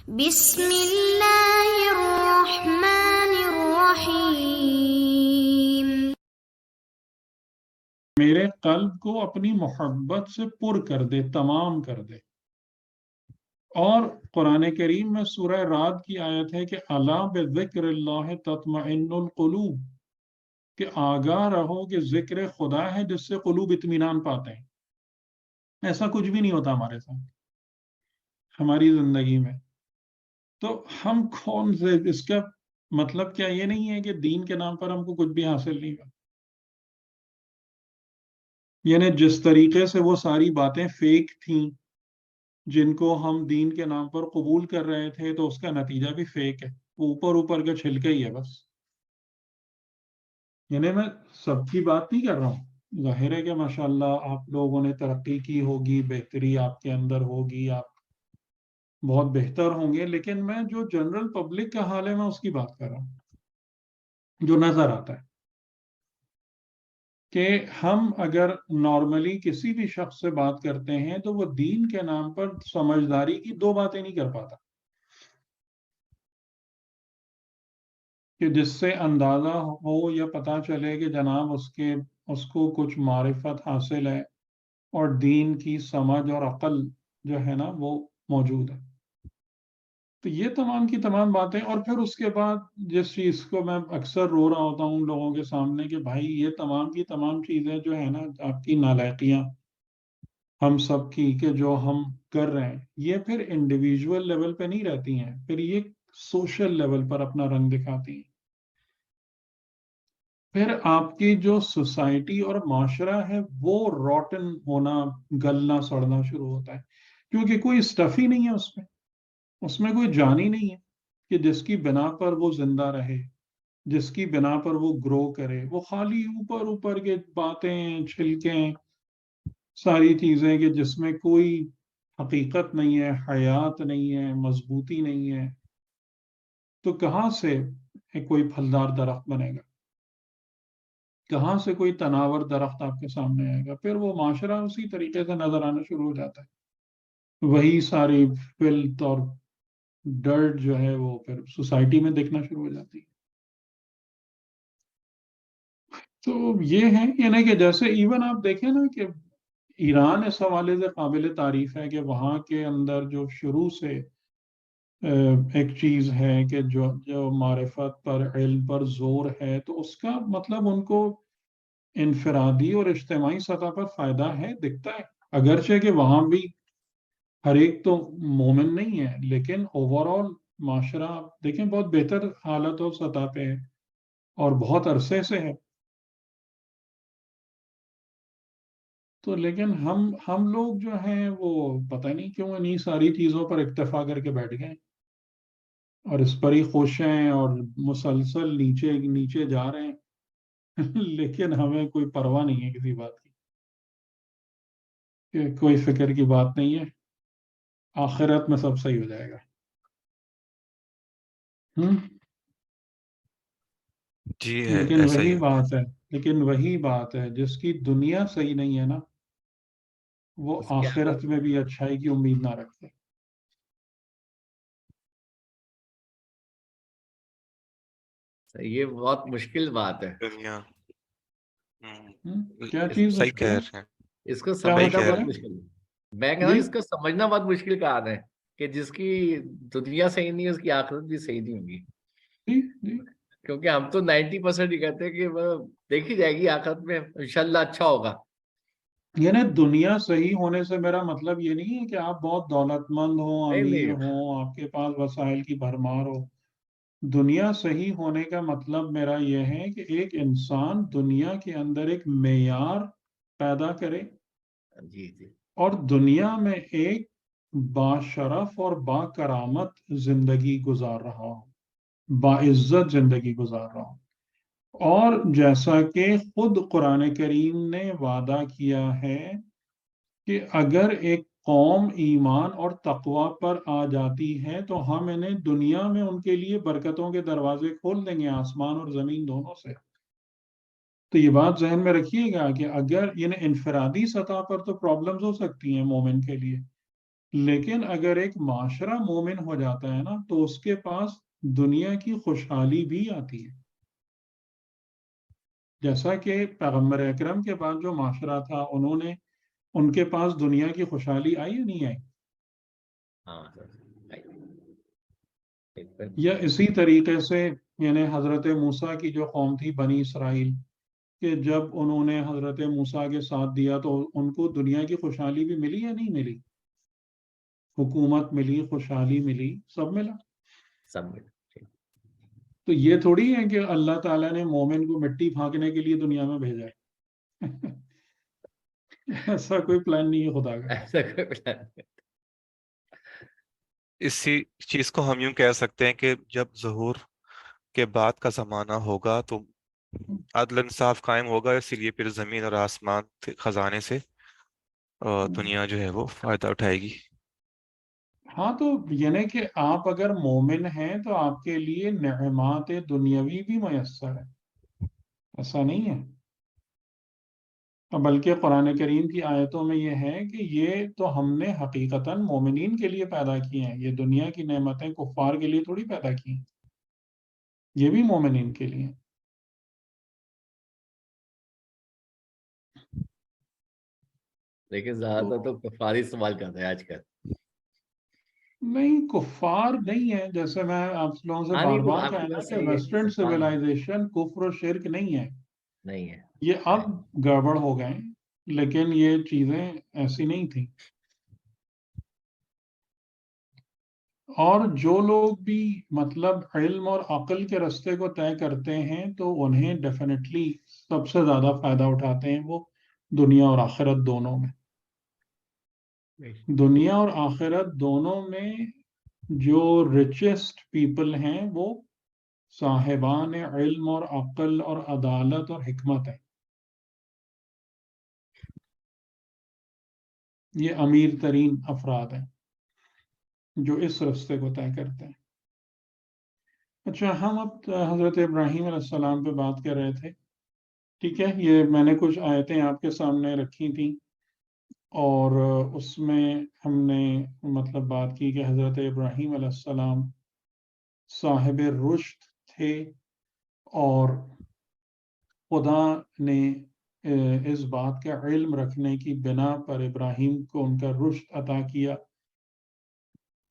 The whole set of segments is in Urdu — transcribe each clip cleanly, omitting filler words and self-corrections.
بسم اللہ الرحمن الرحیم۔ میرے قلب کو اپنی محبت سے پر کر دے، تمام کر دے۔ اور قرآن کریم میں سورہ رعد کی آیت ہے کہ الا بذکر اللہ تطمئن القلوب، کہ آگاہ رہو کہ ذکر خدا ہے جس سے قلوب اطمینان پاتے ہیں۔ ایسا کچھ بھی نہیں ہوتا ہمارے ساتھ، ہماری زندگی میں۔ تو ہم کون سے، اس کا مطلب کیا یہ نہیں ہے کہ دین کے نام پر ہم کو کچھ بھی حاصل نہیں ہوا؟ یعنی جس طریقے سے وہ ساری باتیں فیک تھیں جن کو ہم دین کے نام پر قبول کر رہے تھے، تو اس کا نتیجہ بھی فیک ہے، وہ اوپر اوپر کا چھلکا ہی ہے بس۔ یعنی میں سب کی بات نہیں کر رہا ہوں، ظاہر ہے کہ ماشاءاللہ آپ لوگوں نے ترقی کی ہوگی، بہتری آپ کے اندر ہوگی، آپ بہت بہتر ہوں گے، لیکن میں جو جنرل پبلک کا حال ہے میں اس کی بات کر رہا ہوں، جو نظر آتا ہے کہ ہم اگر نارملی کسی بھی شخص سے بات کرتے ہیں تو وہ دین کے نام پر سمجھداری کی دو باتیں نہیں کر پاتا، کہ جس سے اندازہ ہو یا پتہ چلے کہ جناب اس کو کچھ معرفت حاصل ہے اور دین کی سمجھ اور عقل جو ہے نا وہ موجود ہے۔ تو یہ تمام کی تمام باتیں، اور پھر اس کے بعد جس چیز کو میں اکثر رو رہا ہوتا ہوں لوگوں کے سامنے کہ بھائی یہ تمام کی تمام چیزیں جو ہے نا آپ کی نالائقیاں ہم سب کی کہ جو ہم کر رہے ہیں، یہ پھر انڈیویجول لیول پہ نہیں رہتی ہیں، پھر یہ سوشل لیول پر اپنا رنگ دکھاتی ہیں۔ پھر آپ کی جو سوسائٹی اور معاشرہ ہے وہ روٹن ہونا، گلنا سڑنا شروع ہوتا ہے، کیونکہ کوئی اسٹف ہی نہیں ہے اس میں کوئی جان ہی نہیں ہے کہ جس کی بنا پر وہ زندہ رہے، جس کی بنا پر وہ گرو کرے۔ وہ خالی اوپر اوپر کے باتیں، چھلکیں، ساری چیزیں کہ جس میں کوئی حقیقت نہیں ہے، حیات نہیں ہے، مضبوطی نہیں ہے، تو کہاں سے کوئی پھلدار درخت بنے گا؟ کہاں سے کوئی تناور درخت آپ کے سامنے آئے گا؟ پھر وہ معاشرہ اسی طریقے سے نظر آنا شروع ہو جاتا ہے، وہی ساری فلت اور ڈرٹ جو ہے وہ پھر سوسائٹی میں دیکھنا شروع ہو جاتی ہے۔ تو یہ ہے، یعنی کہ جیسے ایون آپ دیکھیں نا کہ ایران اس حوالے سے قابل تعریف ہے کہ وہاں کے اندر جو شروع سے ایک چیز ہے کہ جو معرفت پر، علم پر زور ہے، تو اس کا مطلب ان کو انفرادی اور اجتماعی سطح پر فائدہ ہے، دکھتا ہے، اگرچہ کہ وہاں بھی ہر ایک تو مومن نہیں ہے، لیکن اوور آل معاشرہ آپ دیکھیں بہت بہتر حالت اور سطح پہ ہے اور بہت عرصے سے ہے۔ تو لیکن ہم لوگ جو ہیں وہ پتہ نہیں کیوں انہیں ساری چیزوں پر اکتفا کر کے بیٹھ گئے اور اس پر ہی خوش ہیں اور مسلسل نیچے نیچے جا رہے ہیں لیکن ہمیں کوئی پرواہ نہیں ہے کسی بات کی، کہ کوئی فکر کی بات نہیں ہے، آخرت میں سب صحیح ہو جائے گا۔ ہم؟ جی لیکن ایسا ہی وہی ہے۔ بات ہے جس کی دنیا صحیح نہیں ہے نا، وہ اس کے آخرت میں بھی اچھائی کی امید نہ رکھتے۔ یہ بہت مشکل بات ہے، دنیا کیا چیز صحیح مشکل کہہ ہے؟ رہے ہیں، اس کو کیا صحیح سمجھنا کہہ مشکل رہے بہت ہے؟ ہیں۔ مشکل ہے۔ میں کہہ رہا ہوں جی اس کو سمجھنا بہت مشکل کام ہے کہ جس کی دنیا صحیح نہیں ہے اس کی آخرت بھی صحیح نہیں ہوگی، جی جی کیونکہ ہم تو 90% ہی کہتے ہیں کہ وہ دیکھی جائے گی آخرت میں انشاءاللہ اچھا ہوگا۔ یعنی دنیا صحیح ہونے سے میرا مطلب یہ نہیں ہے کہ آپ بہت دولت مند ہوں، نہیں امیر نہیں، ہوں، آپ کے پاس وسائل کی بھرمار ہو۔ دنیا صحیح ہونے کا مطلب میرا یہ ہے کہ ایک انسان دنیا کے اندر ایک معیار پیدا کرے جی جی اور دنیا میں ایک باشرف اور با کرامت زندگی گزار رہا ہو، باعزت زندگی گزار رہا ہو۔ اور جیسا کہ خود قرآن کریم نے وعدہ کیا ہے کہ اگر ایک قوم ایمان اور تقوی پر آ جاتی ہے تو ہم انہیں دنیا میں ان کے لیے برکتوں کے دروازے کھول دیں گے، آسمان اور زمین دونوں سے۔ تو یہ بات ذہن میں رکھیے گا کہ اگر انفرادی سطح پر تو پرابلمز ہو سکتی ہیں مومن کے لیے، لیکن اگر ایک معاشرہ مومن ہو جاتا ہے نا تو اس کے پاس دنیا کی خوشحالی بھی آتی ہے. جیسا کہ پیغمبر اکرم کے پاس جو معاشرہ تھا ان کے پاس دنیا کی خوشحالی آئی یا نہیں آئی؟ ہاں یا اسی طریقے سے یعنی حضرت موسیٰ کی جو قوم تھی بنی اسرائیل، کہ جب انہوں نے حضرت موسیٰ کے ساتھ دیا تو ان کو دنیا کی خوشحالی بھی ملی یا نہیں ملی؟ حکومت ملی، خوشحالی ملی، سب ملا. سب میں تو یہ تھوڑی ہے کہ اللہ تعالیٰ نے مومن کو مٹی پھینکنے کے لیے دنیا میں بھیجا ہے. ایسا کوئی پلان نہیں ہے خدا کا. ایسا کوئی پلان نہیں. اسی چیز کو ہم یوں کہہ سکتے ہیں کہ جب ظہور کے بعد کا زمانہ ہوگا تو عدل انصاف قائم ہوگا، اسی لیے پھر زمین اور آسمان خزانے سے دنیا جو ہے وہ فائدہ اٹھائے گی. ہاں تو یعنی کہ آپ اگر مومن ہیں تو آپ کے لیے نعمات دنیاوی بھی میسر ہے، ایسا نہیں ہے. بلکہ قرآن کریم کی آیتوں میں یہ ہے کہ یہ تو ہم نے حقیقتاً مومنین کے لیے پیدا کیے ہیں، یہ دنیا کی نعمتیں کفار کے لیے تھوڑی پیدا کی ہیں، یہ بھی مومنین کے لیے. لیکن زیادہ تر تو کفار ہی استعمال کرتے ہیں آج کل. نہیں، کفار نہیں ہے. جیسے میں آپ لوگوں سے ہاں بار نہیں، وہ بار آپ کی کہا نا بات کہ صحیح ہے کہ ویسٹرن کفار سویلائزیشن کفر و شرک نہیں ہے، نہیں ہے. یہ اب گڑبڑ ہو گئے ہیں، لیکن یہ چیزیں ایسی نہیں تھیں. اور جو لوگ بھی مطلب علم اور عقل کے راستے کو طے کرتے ہیں تو انہیں ڈیفینیٹلی سب سے زیادہ فائدہ اٹھاتے ہیں وہ دنیا اور آخرت دونوں میں. دنیا اور آخرت دونوں میں جو ریچسٹ پیپل ہیں وہ صاحبان علم اور عقل اور عدالت اور حکمت ہیں. یہ امیر ترین افراد ہیں جو اس راستے کو طے کرتے ہیں. اچھا، ہم اب حضرت ابراہیم علیہ السلام پہ بات کر رہے تھے. ٹھیک ہے، یہ میں نے کچھ آیتیں آپ کے سامنے رکھی تھیں اور اس میں ہم نے مطلب بات کی کہ حضرت ابراہیم علیہ السلام صاحب رشد تھے اور خدا نے اس بات کا علم رکھنے کی بنا پر ابراہیم کو ان کا رشد عطا کیا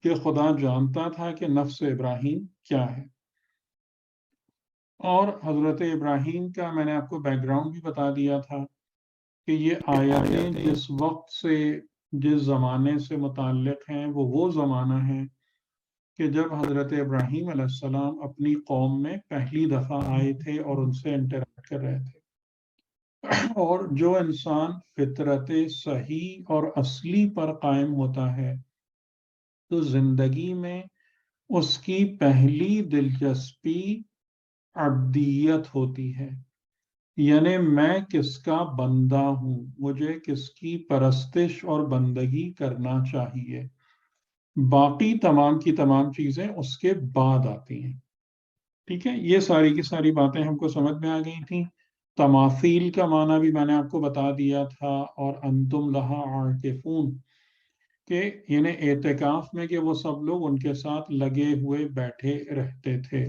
کہ خدا جانتا تھا کہ نفس ابراہیم کیا ہے. اور حضرت ابراہیم کا میں نے آپ کو بیک گراؤنڈ بھی بتا دیا تھا کہ یہ آیتیں جس وقت سے جس زمانے سے متعلق ہیں وہ زمانہ ہے کہ جب حضرت ابراہیم علیہ السلام اپنی قوم میں پہلی دفعہ آئے تھے اور ان سے انٹریکٹ کر رہے تھے. اور جو انسان فطرت صحیح اور اصلی پر قائم ہوتا ہے تو زندگی میں اس کی پہلی دلچسپی عبدیت ہوتی ہے، یعنی میں کس کا بندہ ہوں، مجھے کس کی پرستش اور بندگی کرنا چاہیے. باقی تمام کی تمام چیزیں اس کے بعد آتی ہیں. ٹھیک ہے، یہ ساری کی ساری باتیں ہم کو سمجھ میں آ گئی تھیں. تماثیل کا معنی بھی میں نے آپ کو بتا دیا تھا، اور انتم لہا عاکفون کہ یعنی اعتکاف میں کہ وہ سب لوگ ان کے ساتھ لگے ہوئے بیٹھے رہتے تھے.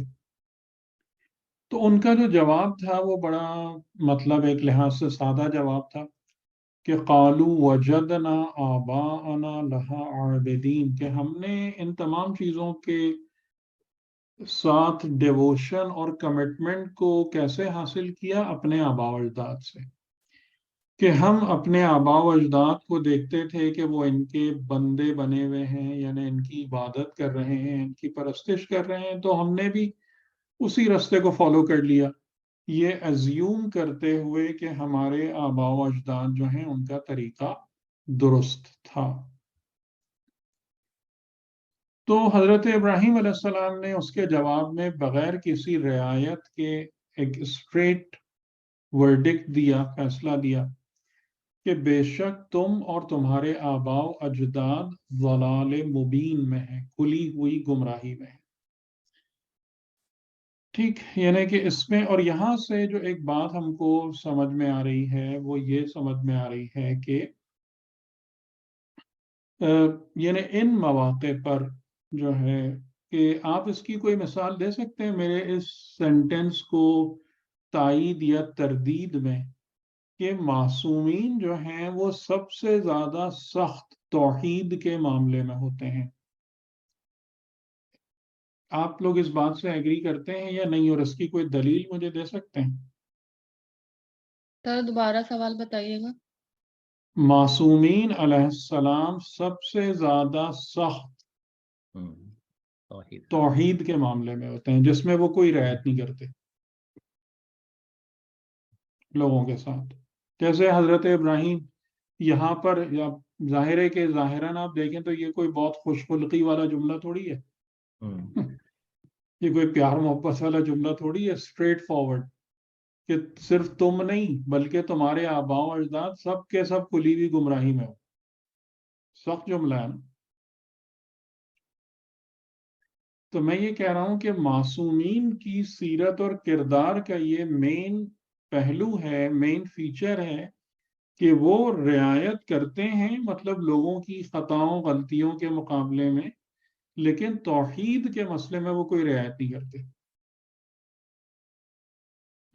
تو ان کا جو جواب تھا وہ بڑا مطلب ایک لحاظ سے سادہ جواب تھا کہ قالوا وجدنا آباءنا لہا عابدین، کہ ہم نے ان تمام چیزوں کے ساتھ ڈیووشن اور کمٹمنٹ کو کیسے حاصل کیا؟ اپنے آباء و اجداد سے، کہ ہم اپنے آباء و اجداد کو دیکھتے تھے کہ وہ ان کے بندے بنے ہوئے ہیں، یعنی ان کی عبادت کر رہے ہیں، ان کی پرستش کر رہے ہیں، تو ہم نے بھی اسی راستے کو فالو کر لیا، یہ ازیوم کرتے ہوئے کہ ہمارے آباء و اجداد جو ہیں ان کا طریقہ درست تھا. تو حضرت ابراہیم علیہ السلام نے اس کے جواب میں بغیر کسی رعایت کے ایک اسٹریٹ ورڈکٹ دیا، فیصلہ دیا کہ بے شک تم اور تمہارے آباء و اجداد ضلال مبین میں ہیں، کھلی ہوئی گمراہی میں ہیں. ٹھیک، یعنی کہ اس میں اور یہاں سے جو ایک بات ہم کو سمجھ میں آ رہی ہے وہ یہ سمجھ میں آ رہی ہے کہ یعنی ان مواقع پر جو ہے کہ آپ اس کی کوئی مثال دے سکتے ہیں میرے اس سینٹنس کو تائید یا تردید میں کہ معصومین جو ہیں وہ سب سے زیادہ سخت توحید کے معاملے میں ہوتے ہیں؟ آپ لوگ اس بات سے ایگری کرتے ہیں یا نہیں، اور اس کی کوئی دلیل مجھے دے سکتے ہیں؟ سر دوبارہ سوال بتائیے گا. معصومین علیہ السلام سب سے زیادہ سخت توحید توحید کے معاملے میں ہوتے ہیں، جس میں وہ کوئی رعایت نہیں کرتے لوگوں کے ساتھ. جیسے حضرت ابراہیم یہاں پر، یا ظاہر ہے کہ ظاہراً آپ دیکھیں تو یہ کوئی بہت خوش خلقی والا جملہ تھوڑی ہے، یہ کوئی پیار محبت والا جملہ تھوڑی ہے، اسٹریٹ فارورڈ کہ صرف تم نہیں بلکہ تمہارے آباء و اجداد سب کے سب کھلی ہوئی گمراہی میں ہو. سخت جملہ ہے نا. تو میں یہ کہہ رہا ہوں کہ معصومین کی سیرت اور کردار کا یہ مین پہلو ہے، مین فیچر ہے کہ وہ رعایت کرتے ہیں، مطلب لوگوں کی خطاؤں غلطیوں کے مقابلے میں، لیکن توحید کے مسئلے میں وہ کوئی رعایت نہیں کرتے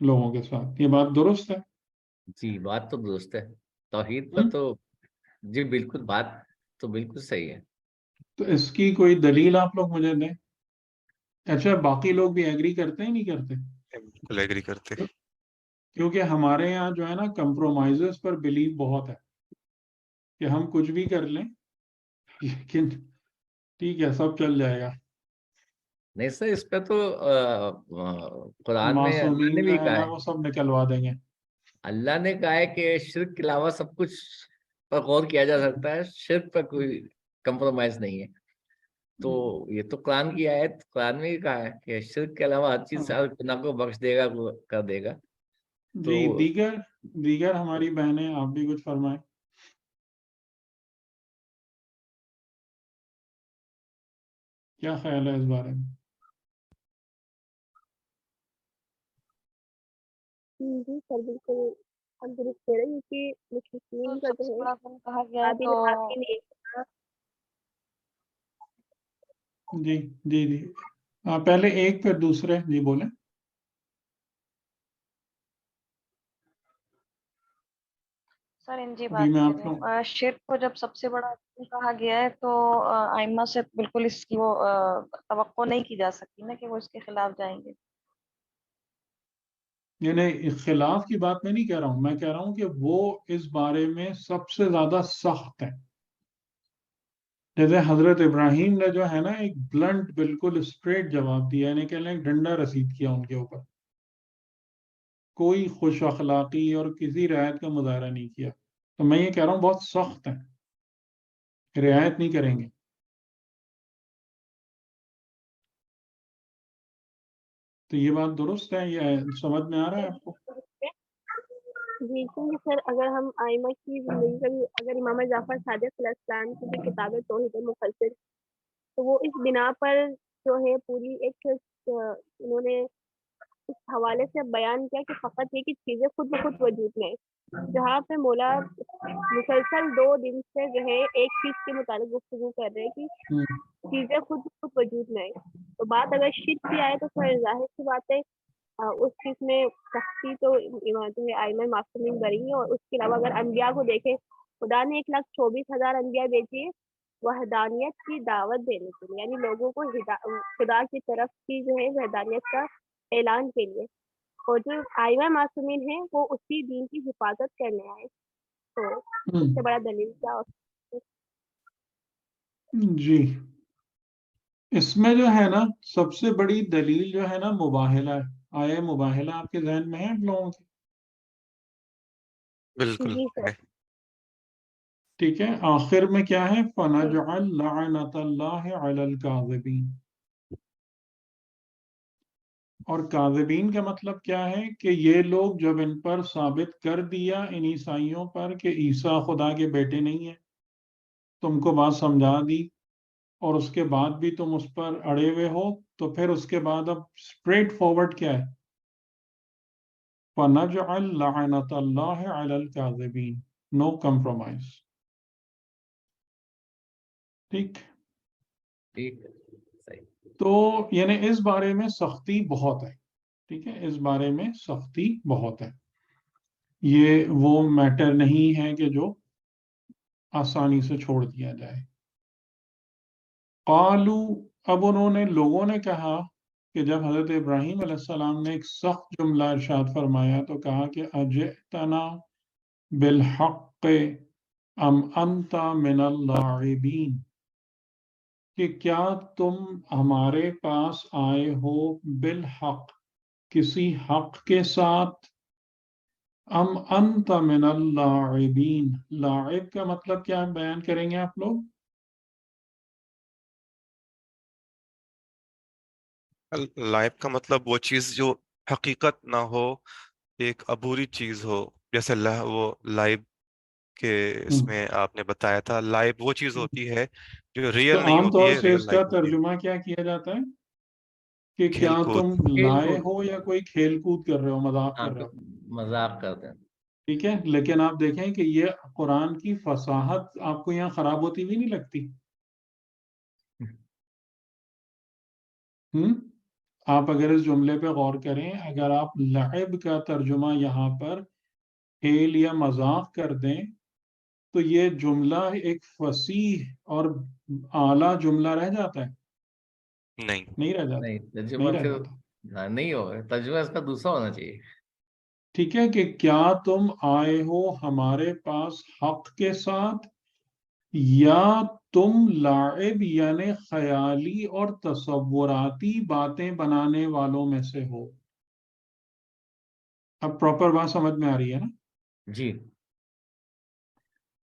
لوگوں کے ساتھ. یہ بات درست ہے؟ جی بات تو درست ہے. توحید پر تو جی بالکل، بات تو بالکل صحیح ہے. تو اس کی کوئی دلیل آپ لوگ مجھے دیں. اچھا، باقی لوگ بھی ایگری کرتے ہیں نہیں کرتے؟ بالکل ایگری کرتے. کیونکہ ہمارے یہاں جو ہے نا کمپرومائزز پر بلیو بہت ہے کہ ہم کچھ بھی کر لیں لیکن ٹھیک ہے سب چل جائے گا. نہیں سر، اس پہ تو قرآن میں اللہ نے معصومین بھی جو ہے کہا نا ہے، وہ سب نکلوا دیں گے. اللہ نے کہا ہے کہ شرک کے علاوہ سب کچھ پر غور کیا جا سکتا ہے، شرک پر کوئی کمپرومائز نہیں ہے. تو یہ تو قرآن کی آیت، قرآن میں ہی کہا ہے کہ شرک کے علاوہ ہر چیز سے ہر گناہ کو بخش دے گا، کر دے گا. تو جی، دیگر ہماری بہنیں آپ بھی کچھ فرمائیں. کیا خیال ہے اس بارے میں؟ جی سر بالکل ہم درست کہہ رہے ہیں، کیونکہ مشرکین کا سب جو سے ہے بڑا فن کہا گیا ہے قابل تو واقعی نہیں ہے. جی جی جی، پہلے ایک پھر دوسرے. جی بولیں. سر ان جی جی بات میں کر آپ رہی کو ہوں. شرک کو جب سب سے بڑا فن کہا گیا ہے تو ائمہ سے بالکل اس کی وہ توقع نہیں کی جا سکتی نا کہ وہ اس کے خلاف جائیں گے. یعنی خلاف کی بات میں نہیں کہہ رہا ہوں، میں کہہ رہا ہوں کہ وہ اس بارے میں سب سے زیادہ سخت ہے. جیسے حضرت ابراہیم نے جو ہے نا ایک بلنٹ بالکل اسٹریٹ جواب دیا، یعنی کہ ایک ڈنڈا رسید کیا ان کے اوپر، کوئی خوش اخلاقی اور کسی رعایت کا مظاہرہ نہیں کیا. تو میں یہ کہہ رہا ہوں بہت سخت ہیں، رعایت نہیں کریں گے. تو یہ بات درست ہے، یہ سمجھ میں آ رہا ہے آپ کو؟ جی کیونکہ سر اگر ہم ائمہ کی زندگی کا بھی، اگر امام جعفر صادق علیہ السلام کی بھی کتاب ہے توحید المفسر، تو وہ اس بنا پر جو ہے پوری ایک انہوں نے اس حوالے سے بیان کیا کہ فقط یہ کہ چیزیں خود بخود وجود میں ہیں. جہاں پہ مولا مسلسل 2 دن سے جو ہے ایک چیز کے متعلق گفتگو کر رہے ہیں کہ چیزیں خود بخود وجود میں ہیں. تو بات اگر شرک کی آئے تو پھر ظاہر سی بات ہے اس چیز میں سختی تو جو ہے ائمہ معصومین بری ہیں. اور اس کے علاوہ اگر انبیاء کو دیکھیں، خدا نے 1,24,000 انبیاء بھیجے وحدانیت کی دعوت دینے کے لیے، یعنی لوگوں کو خدا کی طرف کی جو ہے وحدانیت کا اعلان کے لیے. اور جو ائمہ معصومین ہیں وہ اسی دین کی حفاظت کرنے آئے. تو اس سے بڑا دلیل کیا ہو سکتا ہے؟ جی، اس میں جو ہے نا سب سے بڑی دلیل جو ہے نا مباہلہ ہے. آیا مباہلہ آپ کے ذہن میں ہے آپ لوگوں کے؟ بالکل جی سر. ہے. ٹھیک ہے، آخر میں کیا ہے؟ فَنَجْعَلْ لَعْنَةَ اللَّهِ عَلَى الْكَاذِبِينَ. اور کاذبین کا مطلب کیا ہے کہ یہ لوگ جب ان پر ثابت کر دیا ان عیسائیوں پر کہ عیسیٰ خدا کے بیٹے نہیں ہیں، تم کو بات سمجھا دی اور اس کے بعد بھی تم اس پر اڑے ہوئے ہو، تو پھر اس کے بعد اب اسٹریٹ فارورڈ کیا ہے؟ فَنَجْعَلْ لَعْنَةَ اللَّهِ عَلَى الْكَاذِبِينَ. نو کمپرومائز. ٹھیک. ٹھیک ہے، صحیح. تو یعنی اس بارے میں سختی بہت ہے. ٹھیک ہے، اس بارے میں سختی بہت ہے. یہ وہ میٹر نہیں ہے کہ جو آسانی سے چھوڑ دیا جائے. قالو، اب انہوں نے، لوگوں نے کہا کہ جب حضرت ابراہیم علیہ السلام نے ایک سخت جملہ ارشاد فرمایا تو کہا کہ اجئتنا بالحق ام انت من اللاعبین، کہ کیا تم ہمارے پاس آئے ہو بالحق، کسی حق کے ساتھ، ام انت من اللاعبین. لاعب کا مطلب کیا بیان کریں گے آپ لوگ؟ لائب کا مطلب وہ چیز جو حقیقت نہ ہو، ایک عبوری چیز ہو، جیسے وہ لائب کے اس میں آپ نے بتایا تھا. لائب وہ چیز ہوتی ہے جو تو ریئل نہیں عام ہوتی طور ہے، سے ریئل اس کا لائف ہوتی ہے. ترجمہ کیا کیا جاتا ہے کہ کھیل کیا کود. تم کھیل لائے کود. ہو یا کوئی کھیل کود کر رہے ہو، مذاق ہاں کر رہے ہو. مذاق کرتے ہیں. ٹھیک ہے، لیکن آپ دیکھیں کہ یہ قرآن کی فصاحت آپ کو یہاں خراب ہوتی ہوئی نہیں لگتی؟ آپ اگر اس جملے پہ غور کریں، اگر آپ لعب کا ترجمہ یہاں پر کھیل یا مذاق کر دیں تو یہ جملہ ایک فصیح اور اعلیٰ جملہ رہ جاتا ہے؟ نہیں. نہیں رہ جاتا. نہیں، نہیں ترجمہ رہ پھر جاتا. نہیں ہوگا، ترجمہ اس کا دوسرا ہونا چاہیے. ٹھیک ہے، کہ کیا تم آئے ہو ہمارے پاس حق کے ساتھ، یا تم لاعب یعنی خیالی اور تصوراتی باتیں بنانے والوں میں سے ہو. اب پراپر بات سمجھ میں آ رہی ہے نا؟ جی.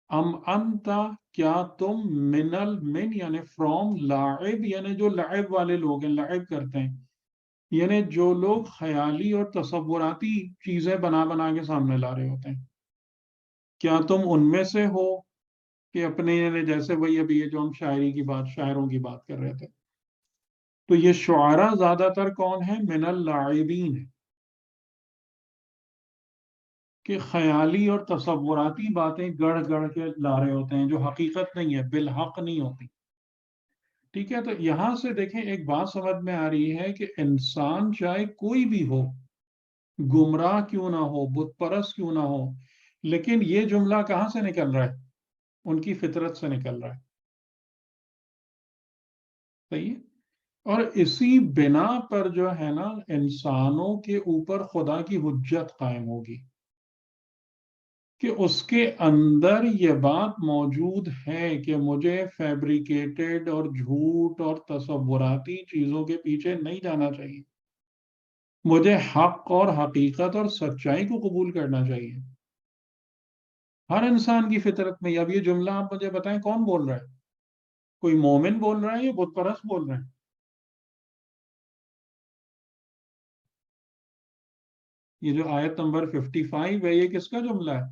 ام انتا، کیا تم، من یعنی فرام، لاعب یعنی جو لعب والے لوگ ہیں، لعب کرتے ہیں، یعنی جو لوگ خیالی اور تصوراتی چیزیں بنا بنا کے سامنے لا رہے ہوتے ہیں، کیا تم ان میں سے ہو کہ اپنے، یعنی جیسے وہی ابھی یہ جو ہم شاعری کی بات، شاعروں کی بات کر رہے تھے، تو یہ شعراء زیادہ تر کون ہیں؟ من اللاعبین ہے، کہ خیالی اور تصوراتی باتیں گڑھ گڑھ کے لا رہے ہوتے ہیں جو حقیقت نہیں ہے، بالحق نہیں ہوتی. ٹھیک ہے، تو یہاں سے دیکھیں ایک بات سمجھ میں آ رہی ہے کہ انسان چاہے کوئی بھی ہو، گمراہ کیوں نہ ہو، بت پرست کیوں نہ ہو، لیکن یہ جملہ کہاں سے نکل رہا ہے؟ ان کی فطرت سے نکل رہا ہے. صحیح ہے. اور اسی بنا پر جو ہے نا انسانوں کے اوپر خدا کی حجت قائم ہوگی کہ اس کے اندر یہ بات موجود ہے کہ مجھے فیبریکیٹڈ اور جھوٹ اور تصوراتی چیزوں کے پیچھے نہیں جانا چاہیے، مجھے حق اور حقیقت اور سچائی کو قبول کرنا چاہیے. ہر انسان کی فطرت میں. اب یہ جملہ آپ مجھے بتائیں کون بول رہا ہے؟ کوئی مومن بول رہا ہے یا بت پرست بول رہے ہیں؟ یہ جو آیت نمبر 55 ہے، یہ کس کا جملہ ہے؟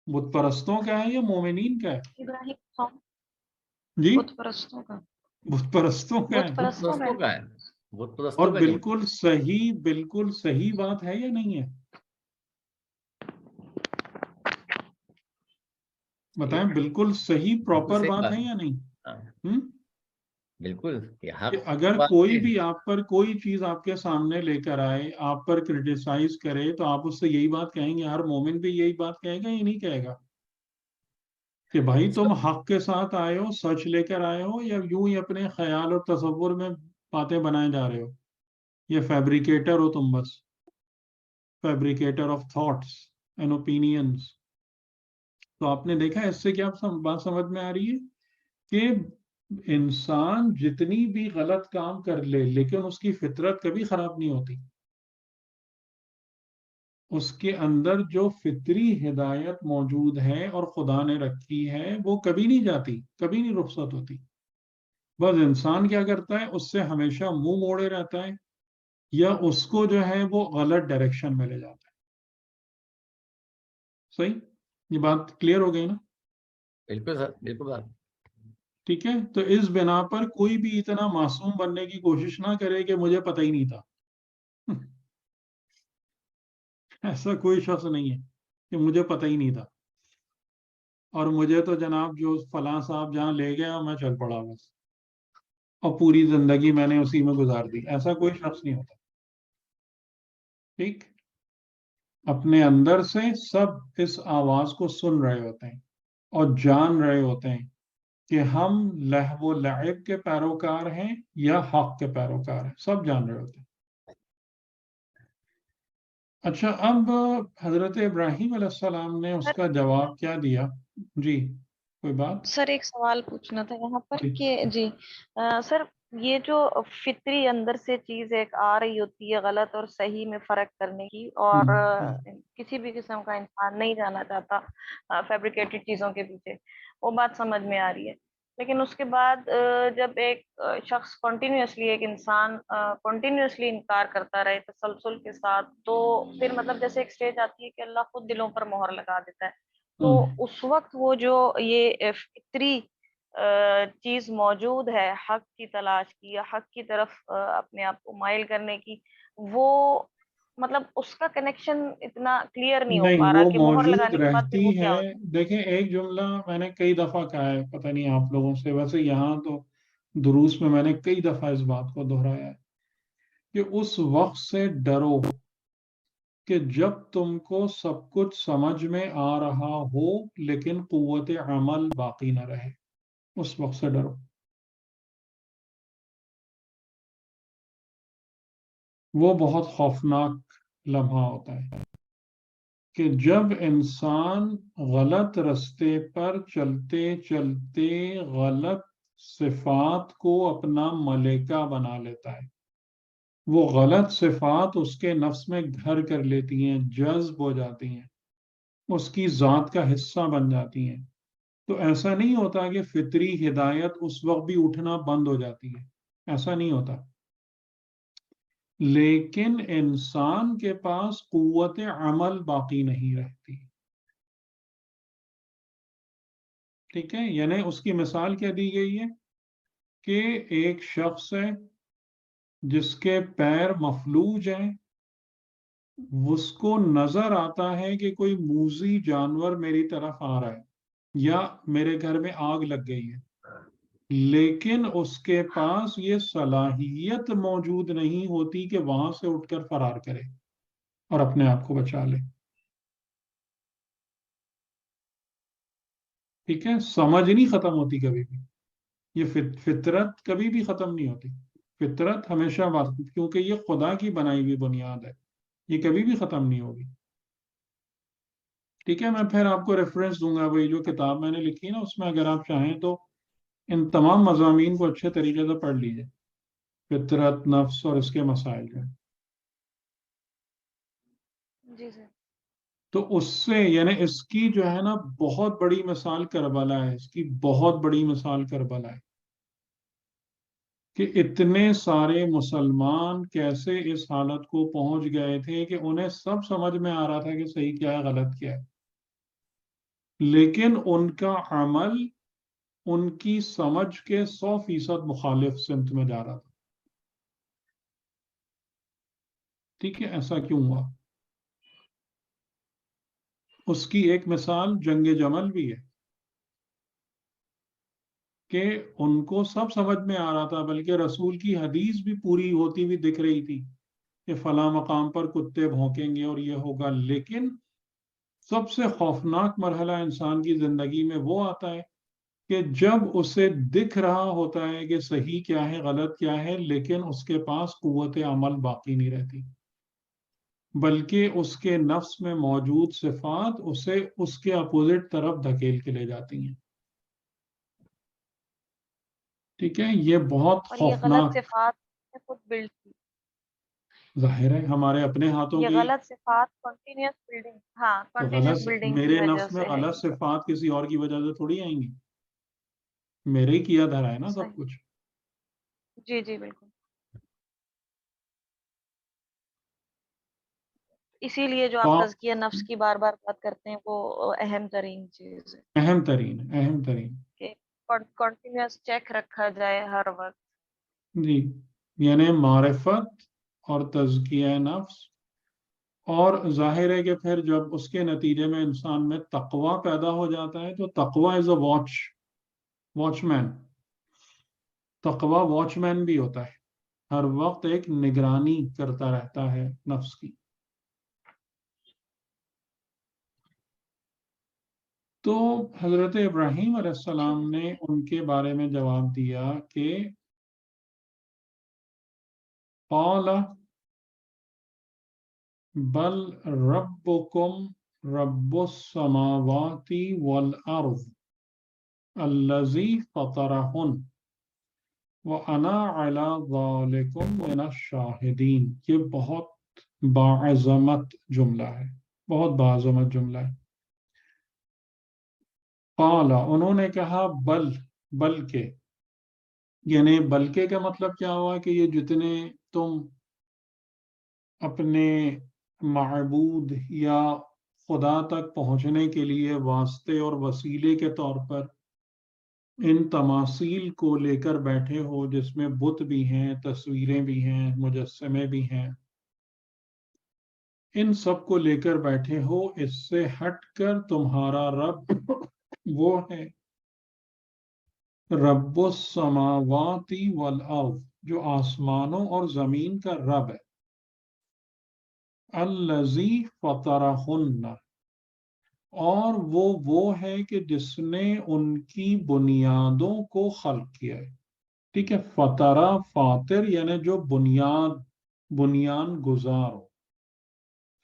بت پرستوں کا ہے یا مومنین کا ہے؟ ابراہیم جی، بت پرستوں کا. بت پرستوں کا بت ہے. پرستوں پرستوں کا. کا ہے. بت اور پرستوں کا جملہ. بالکل صحیح بات ہے یا نہیں ہے؟ بتائیں، بالکل صحیح پراپر صحیح بات بات ہے ہے. یا نہیں؟ ہاں، بالکل یہ حق کہ اگر بات کوئی ہے. بھی آپ پر کوئی چیز آپ کے سامنے لے کر آئے، آپ پر کرٹیسائز کرے، تو آپ اس سے یہی بات کہیں گے؟ ہر مومن بھی یہی بات کہے گا یا نہیں کہے گا کہ بھائی تم حق کے ساتھ آئے ہو، سچ لے کر آئے ہو، یا یوں ہی اپنے خیال اور تصور میں باتیں بنائے جا رہے ہو؟ یہ فیبریکیٹر ہو تم، بس فیبریکیٹر آف تھاٹس اینڈ اوپینینز. تو آپ نے دیکھا اس سے کیا بات سمجھ میں آ رہی ہے کہ انسان جتنی بھی غلط کام کر لے لیکن اس کی فطرت کبھی خراب نہیں ہوتی. اس کے اندر جو فطری ہدایت موجود ہے اور خدا نے رکھی ہے وہ کبھی نہیں جاتی، کبھی نہیں رخصت ہوتی. بس انسان کیا کرتا ہے؟ اس سے ہمیشہ منہ موڑے رہتا ہے، یا اس کو جو ہے وہ غلط ڈائریکشن میں لے جاتا ہے. صحیح؟ یہ بات کلیئر ہو گئی نا؟ بالکل سر، بالکل سر. ٹھیک ہے، تو اس بنا پر کوئی بھی اتنا معصوم بننے کی کوشش نہ کرے کہ مجھے پتہ ہی نہیں تھا. ایسا کوئی شخص نہیں ہے کہ مجھے پتہ ہی نہیں تھا. اور مجھے تو جناب جو فلاں صاحب جہاں لے گیا میں چل پڑا بس، اور پوری زندگی میں نے اسی میں گزار دی. ایسا کوئی شخص نہیں ہوتا. ٹھیک. اپنے اندر سے سب اس آواز کو سن رہے ہوتے ہیں اور جان رہے ہوتے ہیں کہ ہم لہو و لعب کے پیروکار ہیں یا حق کے پیروکار ہیں. سب جان رہے ہوتے ہیں. اچھا، اب حضرت ابراہیم علیہ السلام نے اس کا جواب کیا دیا؟ جی کوئی بات؟ سر ایک سوال پوچھنا تھا یہاں پر جی. کہ جی سر یہ جو فطری اندر سے چیز ایک آ رہی ہوتی ہے غلط اور صحیح میں فرق کرنے کی، اور کسی بھی قسم کا انسان نہیں جانا چاہتا فیبریکیٹڈ چیزوں کے پیچھے، وہ بات سمجھ میں آ رہی ہے. لیکن اس کے بعد جب ایک شخص کنٹینیوسلی، ایک انسان کنٹینیوسلی انکار کرتا رہے تسلسل کے ساتھ، تو پھر مطلب جیسے ایک سٹیج آتی ہے کہ اللہ خود دلوں پر مہر لگا دیتا ہے. تو اس وقت وہ جو یہ فطری چیز موجود ہے حق کی تلاش کی یا حق کی طرف اپنے آپ کو مائل کرنے کی، وہ مطلب اس کا کنیکشن اتنا کلیئر نہیں ہو نہیں، پا رہا وہ کہ مہر موجود لگانے کے بعد پھر رہتی وہ ہے. کیا ہوتا دیکھیں، ایک جملہ میں نے کئی دفعہ کہا ہے، پتہ نہیں آپ لوگوں سے، ویسے یہاں تو دروس میں نے کئی دفعہ اس بات کو دہرایا ہے کہ اس وقت سے ڈرو کہ جب تم کو سب کچھ سمجھ میں آ رہا ہو لیکن قوت عمل باقی نہ رہے. اس وقت سے ڈرو. وہ بہت خوفناک لمحہ ہوتا ہے کہ جب انسان غلط رستے پر چلتے چلتے غلط صفات کو اپنا ملکہ بنا لیتا ہے. وہ غلط صفات اس کے نفس میں گھر کر لیتی ہیں، جذب ہو جاتی ہیں، اس کی ذات کا حصہ بن جاتی ہیں. تو ایسا نہیں ہوتا کہ فطری ہدایت اس وقت بھی اٹھنا بند ہو جاتی ہے. ایسا نہیں ہوتا. لیکن انسان کے پاس قوت عمل باقی نہیں رہتی. ٹھیک ہے. یعنی اس کی مثال کیا دی گئی ہے کہ ایک شخص ہے جس کے پیر مفلوج ہیں، اس کو نظر آتا ہے کہ کوئی موذی جانور میری طرف آ رہا ہے یا میرے گھر میں آگ لگ گئی ہے، لیکن اس کے پاس یہ صلاحیت موجود نہیں ہوتی کہ وہاں سے اٹھ کر فرار کرے اور اپنے آپ کو بچا لے. ٹھیک ہے. سمجھ نہیں ختم ہوتی کبھی بھی. یہ فطرت کبھی بھی ختم نہیں ہوتی. فطرت ہمیشہ بات، کیونکہ یہ خدا کی بنائی ہوئی بنیاد ہے، یہ کبھی بھی ختم نہیں ہوگی. ٹھیک ہے. میں پھر آپ کو ریفرنس دوں گا، وہی جو کتاب میں نے لکھی نا، اس میں اگر آپ چاہیں تو ان تمام مضامین کو اچھے طریقے سے پڑھ لیجئے. فطرت، نفس اور اس کے مسائل جو ہیں. جی سر. تو اس سے یعنی اس کی جو ہے نا بہت بڑی مثال کربلا ہے. اس کی بہت بڑی مثال کربلا ہے کہ اتنے سارے مسلمان کیسے اس حالت کو پہنچ گئے تھے کہ انہیں سب سمجھ میں آ رہا تھا کہ صحیح کیا ہے غلط کیا ہے، لیکن ان کا عمل ان کی سمجھ کے 100% مخالف سمت میں جا رہا تھا. ٹھیک ہے. ایسا کیوں ہوا؟ اس کی ایک مثال جنگ جمل بھی ہے کہ ان کو سب سمجھ میں آ رہا تھا، بلکہ رسول کی حدیث بھی پوری ہوتی ہوئی دکھ رہی تھی کہ فلاں مقام پر کتے بھونکیں گے اور یہ ہوگا. لیکن سب سے خوفناک مرحلہ انسان کی زندگی میں وہ آتا ہے کہ جب اسے دکھ رہا ہوتا ہے کہ صحیح کیا ہے غلط کیا ہے، لیکن اس کے پاس قوت عمل باقی نہیں رہتی، بلکہ اس کے نفس میں موجود صفات اسے اس کے اپوزٹ طرف دھکیل کے لے جاتی ہیں. ٹھیک ہے. یہ بہت اور یہ غلط خوفناک. صفات نے خود بلڈ کی، ظاہر ہے ہمارے اپنے ہاتھوں یہ کی. غلط صفات کنٹینیوس بلڈنگ، ہاں تو کنٹینیوس غلط بلڈنگ کی میرے وجہ نفس میں سے ہے غلط یہ سب. صفات کسی اور کی وجہ سے تھوڑی آئیں گی. میرے ہی کیا دھرا ہے نا سب صحیح. کچھ. جی جی بالکل. اسی لیے جو تو آپ تزکیہ نفس کی بار بار بات کرتے ہیں وہ اہم ترین چیز ہے اہم ترین اہم ترین. کہ کنٹینیوس چیک رکھا جائے ہر وقت. جی. یعنی معرفت اور تزکیہ نفس اور ظاہر ہے کہ پھر جب اس کے نتیجے میں انسان میں تقوی پیدا ہو جاتا ہے تو تقوی از اے واچ مین. تقوی واچ مین بھی ہوتا ہے، ہر وقت ایک نگرانی کرتا رہتا ہے نفس کی. تو حضرت ابراہیم علیہ السلام نے ان کے بارے میں جواب دیا کہ قال بل ربکم رب السماوات والارض الذی فطرہن وَأَنَا عَلَى ذَلِكُمْ مِنَ الشَّاهِدِينَ. یہ بہت باعظمت جملہ ہے، بہت باعظمت جملہ ہے. قال، انہوں نے کہا بلکہ، یعنی بلکہ کا مطلب کیا ہوا کہ یہ جتنے تم اپنے معبود یا خدا تک پہنچنے کے لیے واسطے اور وسیلے کے طور پر ان تماثیل کو لے کر بیٹھے ہو، جس میں بت بھی ہیں، تصویریں بھی ہیں، مجسمے بھی ہیں، ان سب کو لے کر بیٹھے ہو، اس سے ہٹ کر تمہارا رب وہ ہے رب السماوات والارض، جو آسمانوں اور زمین کا رب ہے. الذی فطرہن، اور وہ ہے کہ جس نے ان کی بنیادوں کو خلق کیا ہے. ٹھیک ہے، فطرہ فاطر یعنی جو بنیان گزار ہو،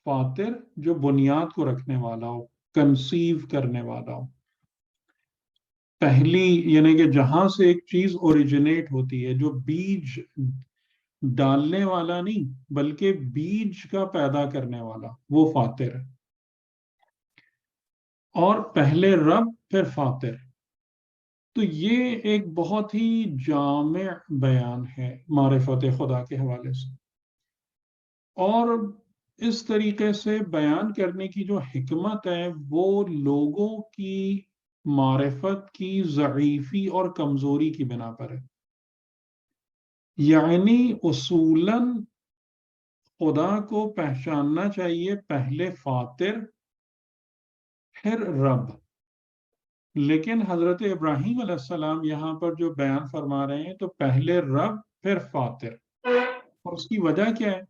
فاطر جو بنیاد کو رکھنے والا ہو، کنسیو کرنے والا ہو. پہلی یعنی کہ جہاں سے ایک چیز اوریجنیٹ ہوتی ہے، جو بیج ڈالنے والا نہیں بلکہ بیج کا پیدا کرنے والا، وہ فاطر ہے. اور پہلے رب پھر فاطر. تو یہ ایک بہت ہی جامع بیان ہے معرفت خدا کے حوالے سے. اور اس طریقے سے بیان کرنے کی جو حکمت ہے وہ لوگوں کی معرفت کی ضعیفی اور کمزوری کی بنا پر ہے. یعنی اصولاً خدا کو پہچاننا چاہیے پہلے فاطر پھر رب. لیکن حضرت ابراہیم علیہ السلام یہاں پر جو بیان فرما رہے ہیں تو پہلے رب پھر فاطر. اور اس کی وجہ کیا ہے؟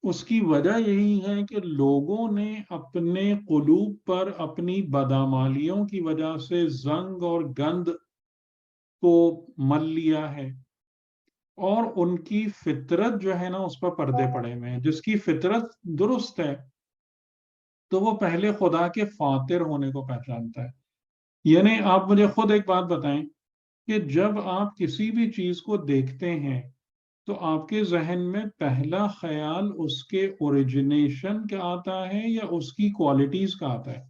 اس کی وجہ یہی ہے کہ لوگوں نے اپنے قلوب پر اپنی بدعمالیوں کی وجہ سے زنگ اور گند کو مل لیا ہے، اور ان کی فطرت جو ہے نا اس پر پردے پڑے ہوئے ہیں. جس کی فطرت درست ہے تو وہ پہلے خدا کے فاطر ہونے کو پہچانتا ہے. یعنی آپ مجھے خود ایک بات بتائیں کہ جب آپ کسی بھی چیز کو دیکھتے ہیں تو آپ کے ذہن میں پہلا خیال اس کے اوریجنیشن کا آتا ہے یا اس کی کوالٹیز کا آتا ہے؟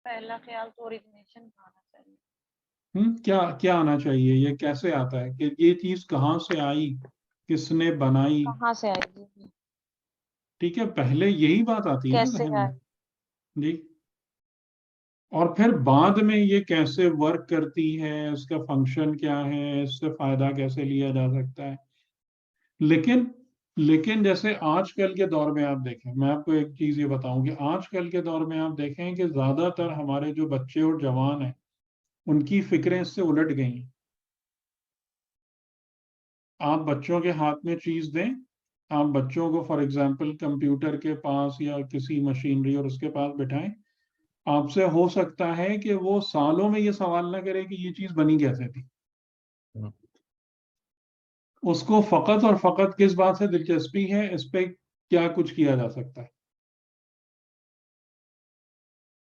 پہلا خیال تو اوریجنیشن کا آنا چاہیے. کیا آنا چاہیے؟ یہ کیسے آتا ہے کہ یہ چیز کہاں سے آئی، کس نے بنائی؟ کہاں سے آئے گی؟ ٹھیک ہے، پہلے یہی بات آتی ہے نا کیسے ذہن میں. آئے؟ جی. اور پھر بعد میں یہ کیسے ورک کرتی ہے، اس کا فنکشن کیا ہے، اس سے فائدہ کیسے لیا جا سکتا ہے. لیکن جیسے آج کل کے دور میں آپ دیکھیں، میں آپ کو ایک چیز یہ بتاؤں کہ آج کل کے دور میں آپ دیکھیں کہ زیادہ تر ہمارے جو بچے اور جوان ہیں ان کی فکریں اس سے الٹ گئی ہیں. آپ بچوں کے ہاتھ میں چیز دیں، آپ بچوں کو فار ایگزامپل کمپیوٹر کے پاس یا کسی مشینری اور اس کے پاس بٹھائیں، آپ سے ہو سکتا ہے کہ وہ سالوں میں یہ سوال نہ کرے کہ یہ چیز بنی کیسے تھی. اس کو فقط اور فقط کس بات سے دلچسپی ہے؟ اس پہ کیا کچھ کیا جا سکتا ہے.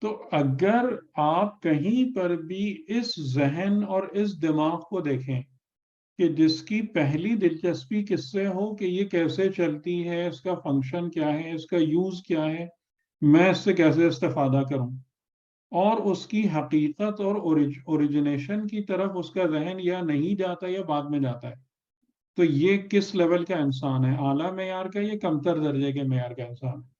تو اگر آپ کہیں پر بھی اس ذہن اور اس دماغ کو دیکھیں کہ جس کی پہلی دلچسپی کس سے ہو کہ یہ کیسے چلتی ہے، اس کا فنکشن کیا ہے، اس کا یوز کیا ہے، میں اس سے کیسے استفادہ کروں، اور اس کی حقیقت اور اوریجنیشن کی طرف اس کا ذہن یا نہیں جاتا یا بعد میں جاتا ہے، تو یہ کس لیول کا انسان ہے؟ اعلیٰ معیار کا یا کمتر درجے کے معیار کا انسان ہے؟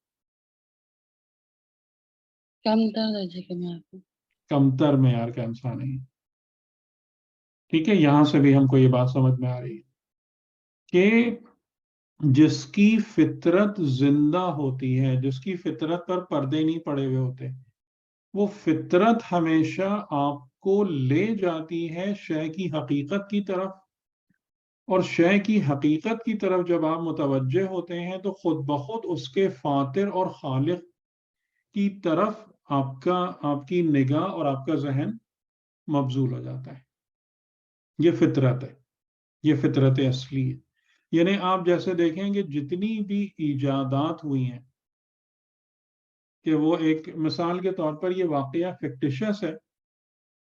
کمتر درجے کے معیار کا. کمتر معیار کا انسان ہے. ٹھیک ہے، یہاں سے بھی ہم کو یہ بات سمجھ میں آ رہی ہے. کہ جس کی فطرت زندہ ہوتی ہے، جس کی فطرت پر پردے نہیں پڑے ہوئے ہوتے، وہ فطرت ہمیشہ آپ کو لے جاتی ہے شے کی حقیقت کی طرف، اور شے کی حقیقت کی طرف جب آپ متوجہ ہوتے ہیں تو خود بخود اس کے فاطر اور خالق کی طرف آپ کی نگاہ اور آپ کا ذہن مبذول ہو جاتا ہے. یہ فطرت ہے، یہ فطرت اصلی ہے. یعنی آپ جیسے دیکھیں گے جتنی بھی ایجادات ہوئی ہیں، کہ وہ ایک مثال کے طور پر یہ واقعہ فکٹیشس ہے،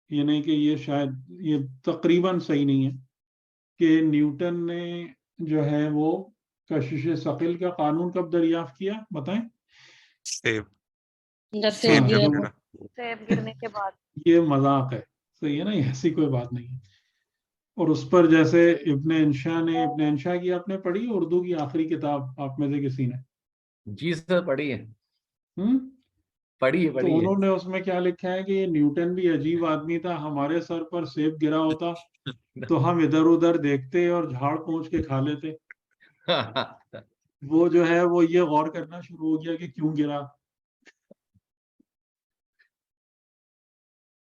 یعنی کہ یہ شاید یہ تقریباً صحیح نہیں ہے کہ نیوٹن نے جو ہے وہ کشش ثقل کا قانون کب دریافت کیا، بتائیں؟ سیب جب سے ہاں، سیب گرا جب تھا. گرا. سیب گرنے کے بعد. یہ مذاق ہے، صحیح ہے نا، یہ ایسی کوئی بات نہیں ہے. اور اس پر جیسے ابن انشا کی آپ نے پڑھی اردو کی آخری کتاب آپ میں سے کسی نے؟ جی سر پڑھی ہے، ہم پڑھی ہے تو پڑھی ہے. انہوں نے اس میں کیا لکھا ہے کہ یہ نیوٹن بھی عجیب آدمی تھا، ہمارے سر پر سیب گرا ہوتا تو ہم ادھر ادھر دیکھتے اور جھاڑ پونچھ کے کھا لیتے. وہ جو ہے وہ یہ غور کرنا شروع ہو گیا کہ کیوں گرا.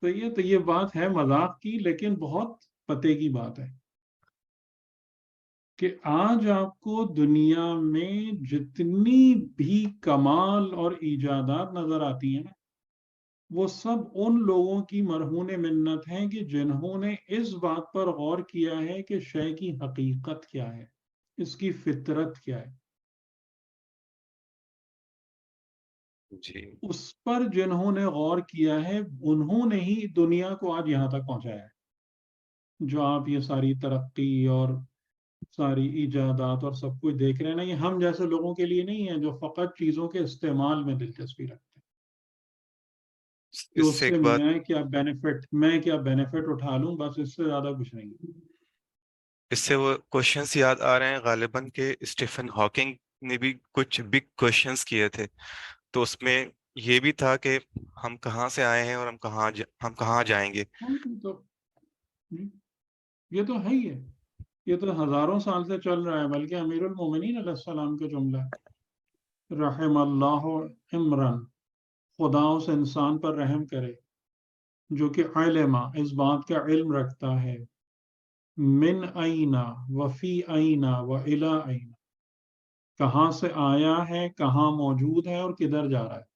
تو یہ بات ہے مذاق کی، لیکن بہت پتے کی بات ہے کہ آج آپ کو دنیا میں جتنی بھی کمال اور ایجادات نظر آتی ہیں نا، وہ سب ان لوگوں کی مرہون منت ہیں کہ جنہوں نے اس بات پر غور کیا ہے کہ شے کی حقیقت کیا ہے، اس کی فطرت کیا ہے. جی اس پر جنہوں نے غور کیا ہے انہوں نے ہی دنیا کو آج یہاں تک پہنچایا ہے. جو آپ یہ ساری ترقی اور ساری ایجادات اور سب کچھ دیکھ رہے ہیں نا، یہ ہم جیسے لوگوں کے لیے نہیں ہے جو فقط چیزوں کے استعمال میں دلچسپی رکھتے ہیں کہ اس اس سے سے ایک بات میں کیا بینیفٹ اٹھا لوں، بس اس سے زیادہ کچھ نہیں. اس سے وہ کوشچنس یاد آ رہے ہیں غالباً کہ اسٹیفن ہاکنگ نے بھی کچھ بگ کوشچنس کیے تھے، تو اس میں یہ بھی تھا کہ ہم کہاں سے آئے ہیں اور ہم کہاں جائیں گے. تو یہ تو ہے ہی ہے، یہ تو ہزاروں سال سے چل رہا ہے. بلکہ امیر المومنین علیہ السلام کا جملہ ہے، رحم اللہ عمران، خدا اس انسان پر رحم کرے جو کہ علما، اس بات کا علم رکھتا ہے، من اینا وفی اینا و الی اینا، کہاں سے آیا ہے، کہاں موجود ہے اور کدھر جا رہا ہے.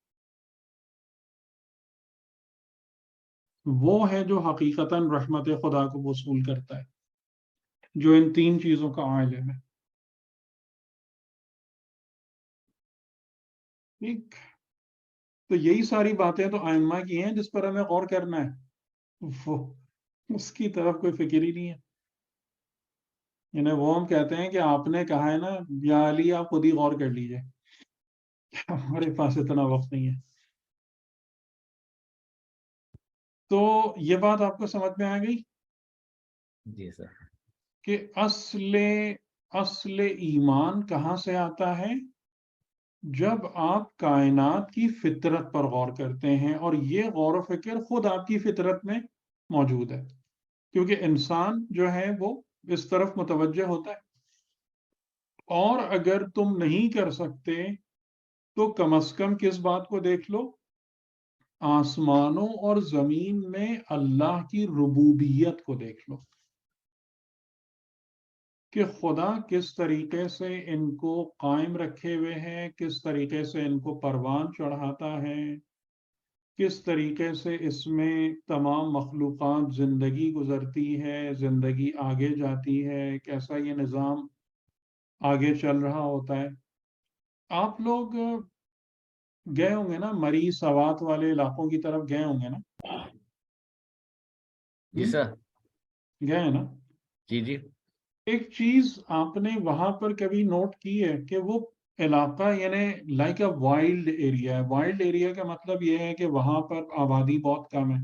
وہ ہے جو حقیقتاً رحمت خدا کو وصول کرتا ہے، جو ان تین چیزوں کا عالم ہے. ٹھیک، تو یہی ساری باتیں تو ائمہ کی ہیں جس پر ہمیں غور کرنا ہے. وہ اس کی طرف کوئی فکر ہی نہیں ہے. یعنی وہ ہم کہتے ہیں کہ آپ نے کہا ہے نا یا علی آپ خود ہی غور کر لیجئے، ہمارے پاس اتنا وقت نہیں ہے. تو یہ بات آپ کو سمجھ میں آ گئی جی سر. کہ اصل ایمان کہاں سے آتا ہے؟ جب آپ کائنات کی فطرت پر غور کرتے ہیں، اور یہ غور و فکر خود آپ کی فطرت میں موجود ہے، کیونکہ انسان جو ہے وہ اس طرف متوجہ ہوتا ہے. اور اگر تم نہیں کر سکتے تو کم از کم کس بات کو دیکھ لو، آسمانوں اور زمین میں اللہ کی ربوبیت کو دیکھ لو کہ خدا کس طریقے سے ان کو قائم رکھے ہوئے ہے، کس طریقے سے ان کو پروان چڑھاتا ہے، کس طریقے سے اس میں تمام مخلوقات زندگی گزرتی ہے، زندگی آگے جاتی ہے، کیسا یہ نظام آگے چل رہا ہوتا ہے. آپ لوگ گئے ہوں گے نا مری سوات والے علاقوں کی طرف، گئے ہوں گے نا؟ جی سر. گئے ہیں نا؟ جی جی. ایک چیز آپ نے وہاں پر کبھی نوٹ کی ہے کہ وہ علاقہ یعنی لائک اے وائلڈ ایریا ہے. وائلڈ ایریا کا مطلب یہ ہے کہ وہاں پر آبادی بہت کم ہے،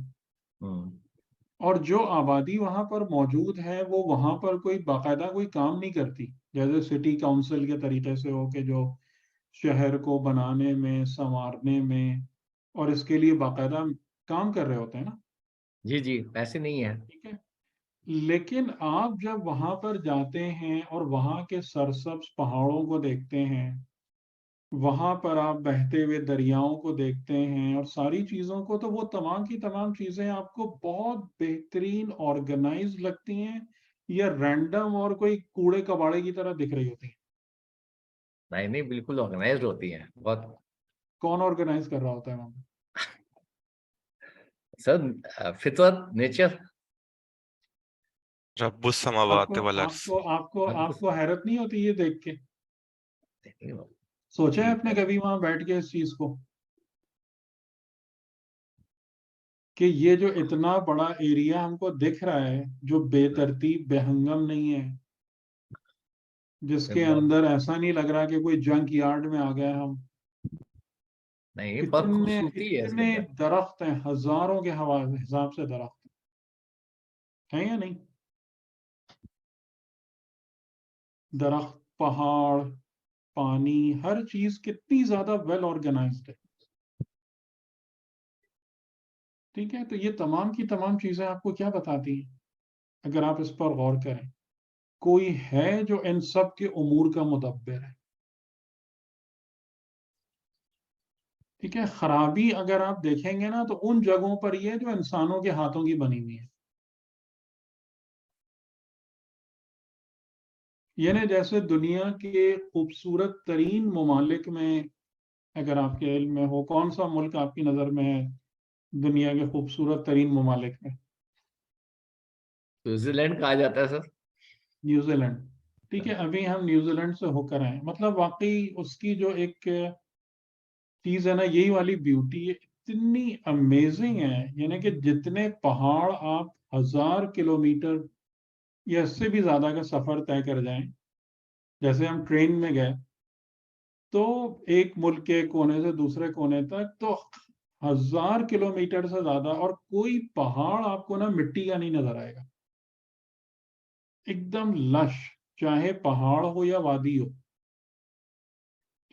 اور جو آبادی وہاں پر موجود ہے وہ وہاں پر کوئی باقاعدہ کوئی کام نہیں کرتی، جیسے سٹی کاؤنسل کے طریقے سے ہو کہ جو شہر کو بنانے میں، سنوارنے میں اور اس کے لیے باقاعدہ کام کر رہے ہوتے ہیں نا. جی جی ایسے نہیں ہے. ٹھیک ہے، لیکن آپ جب وہاں پر جاتے ہیں اور وہاں کے سرسبز پہاڑوں کو دیکھتے ہیں، وہاں پر آپ بہتے ہوئے دریاؤں کو دیکھتے ہیں اور ساری چیزوں کو، تو وہ تمام کی تمام چیزیں آپ کو بہت بہترین آرگنائز لگتی ہیں یا رینڈم اور کوئی کوڑے کباڑے کی طرح دکھ رہی ہوتی ہیں؟ نہیں بالکل آرگنائزڈ ہوتی ہیں بہت. کون آرگنائز کر رہا ہوتا ہے وہاں پہ؟ سر فطرت، نیچر. رب السماوات والارض. آپ کو حیرت نہیں ہوتی یہ دیکھ کے؟ سوچا ہے آپ نے کبھی وہاں بیٹھ کے اس چیز کو کہ یہ جو اتنا بڑا ایریا ہم کو دکھ رہا ہے، جو بے ترتیب بے ہنگم نہیں ہے، جس کے اندر ایسا نہیں لگ رہا کہ کوئی جنک یارڈ میں آ گئے ہم، نہیں بہت خوبصورتی ہے اس کے اتنے اندر. درخت ہیں، ہزاروں کے حساب سے درخت ہیں یا نہیں؟ درخت، پہاڑ، پانی، ہر چیز کتنی زیادہ ویل آرگنائزڈ ہے. ٹھیک ہے، تو یہ تمام کی تمام چیزیں آپ کو کیا بتاتی ہیں اگر آپ اس پر غور کریں؟ کوئی ہے جو ان سب کے امور کا مدبر ہے. ٹھیک ہے، خرابی اگر آپ دیکھیں گے نا تو ان جگہوں پر ہی ہے جو انسانوں کے ہاتھوں کی بنی ہوئی ہے. یعنی جیسے دنیا کے خوبصورت ترین ممالک میں، اگر آپ کے علم میں ہو، کون سا ملک آپ کی نظر میں ہے دنیا کے خوبصورت ترین ممالک میں؟ نیوزی لینڈ کہا جاتا ہے سر. New Zealand. ٹھیک ہے، ابھی ہم نیوزی لینڈ سے ہو کر آئے، مطلب واقعی اس کی جو ایک چیز ہے نا، یہی والی بیوٹی اتنی امیزنگ ہے. یعنی کہ جتنے پہاڑ آپ 1000 کلومیٹر یا اس سے بھی زیادہ کا سفر طے کر جائیں، جیسے ہم ٹرین میں گئے تو ایک ملک کے کونے سے دوسرے کونے تک تو 1000 کلومیٹر سے زیادہ، اور کوئی پہاڑ آپ کو نا مٹی کا نہیں نظر آئے گا، ایک دم لش، چاہے پہاڑ ہو یا وادی ہو.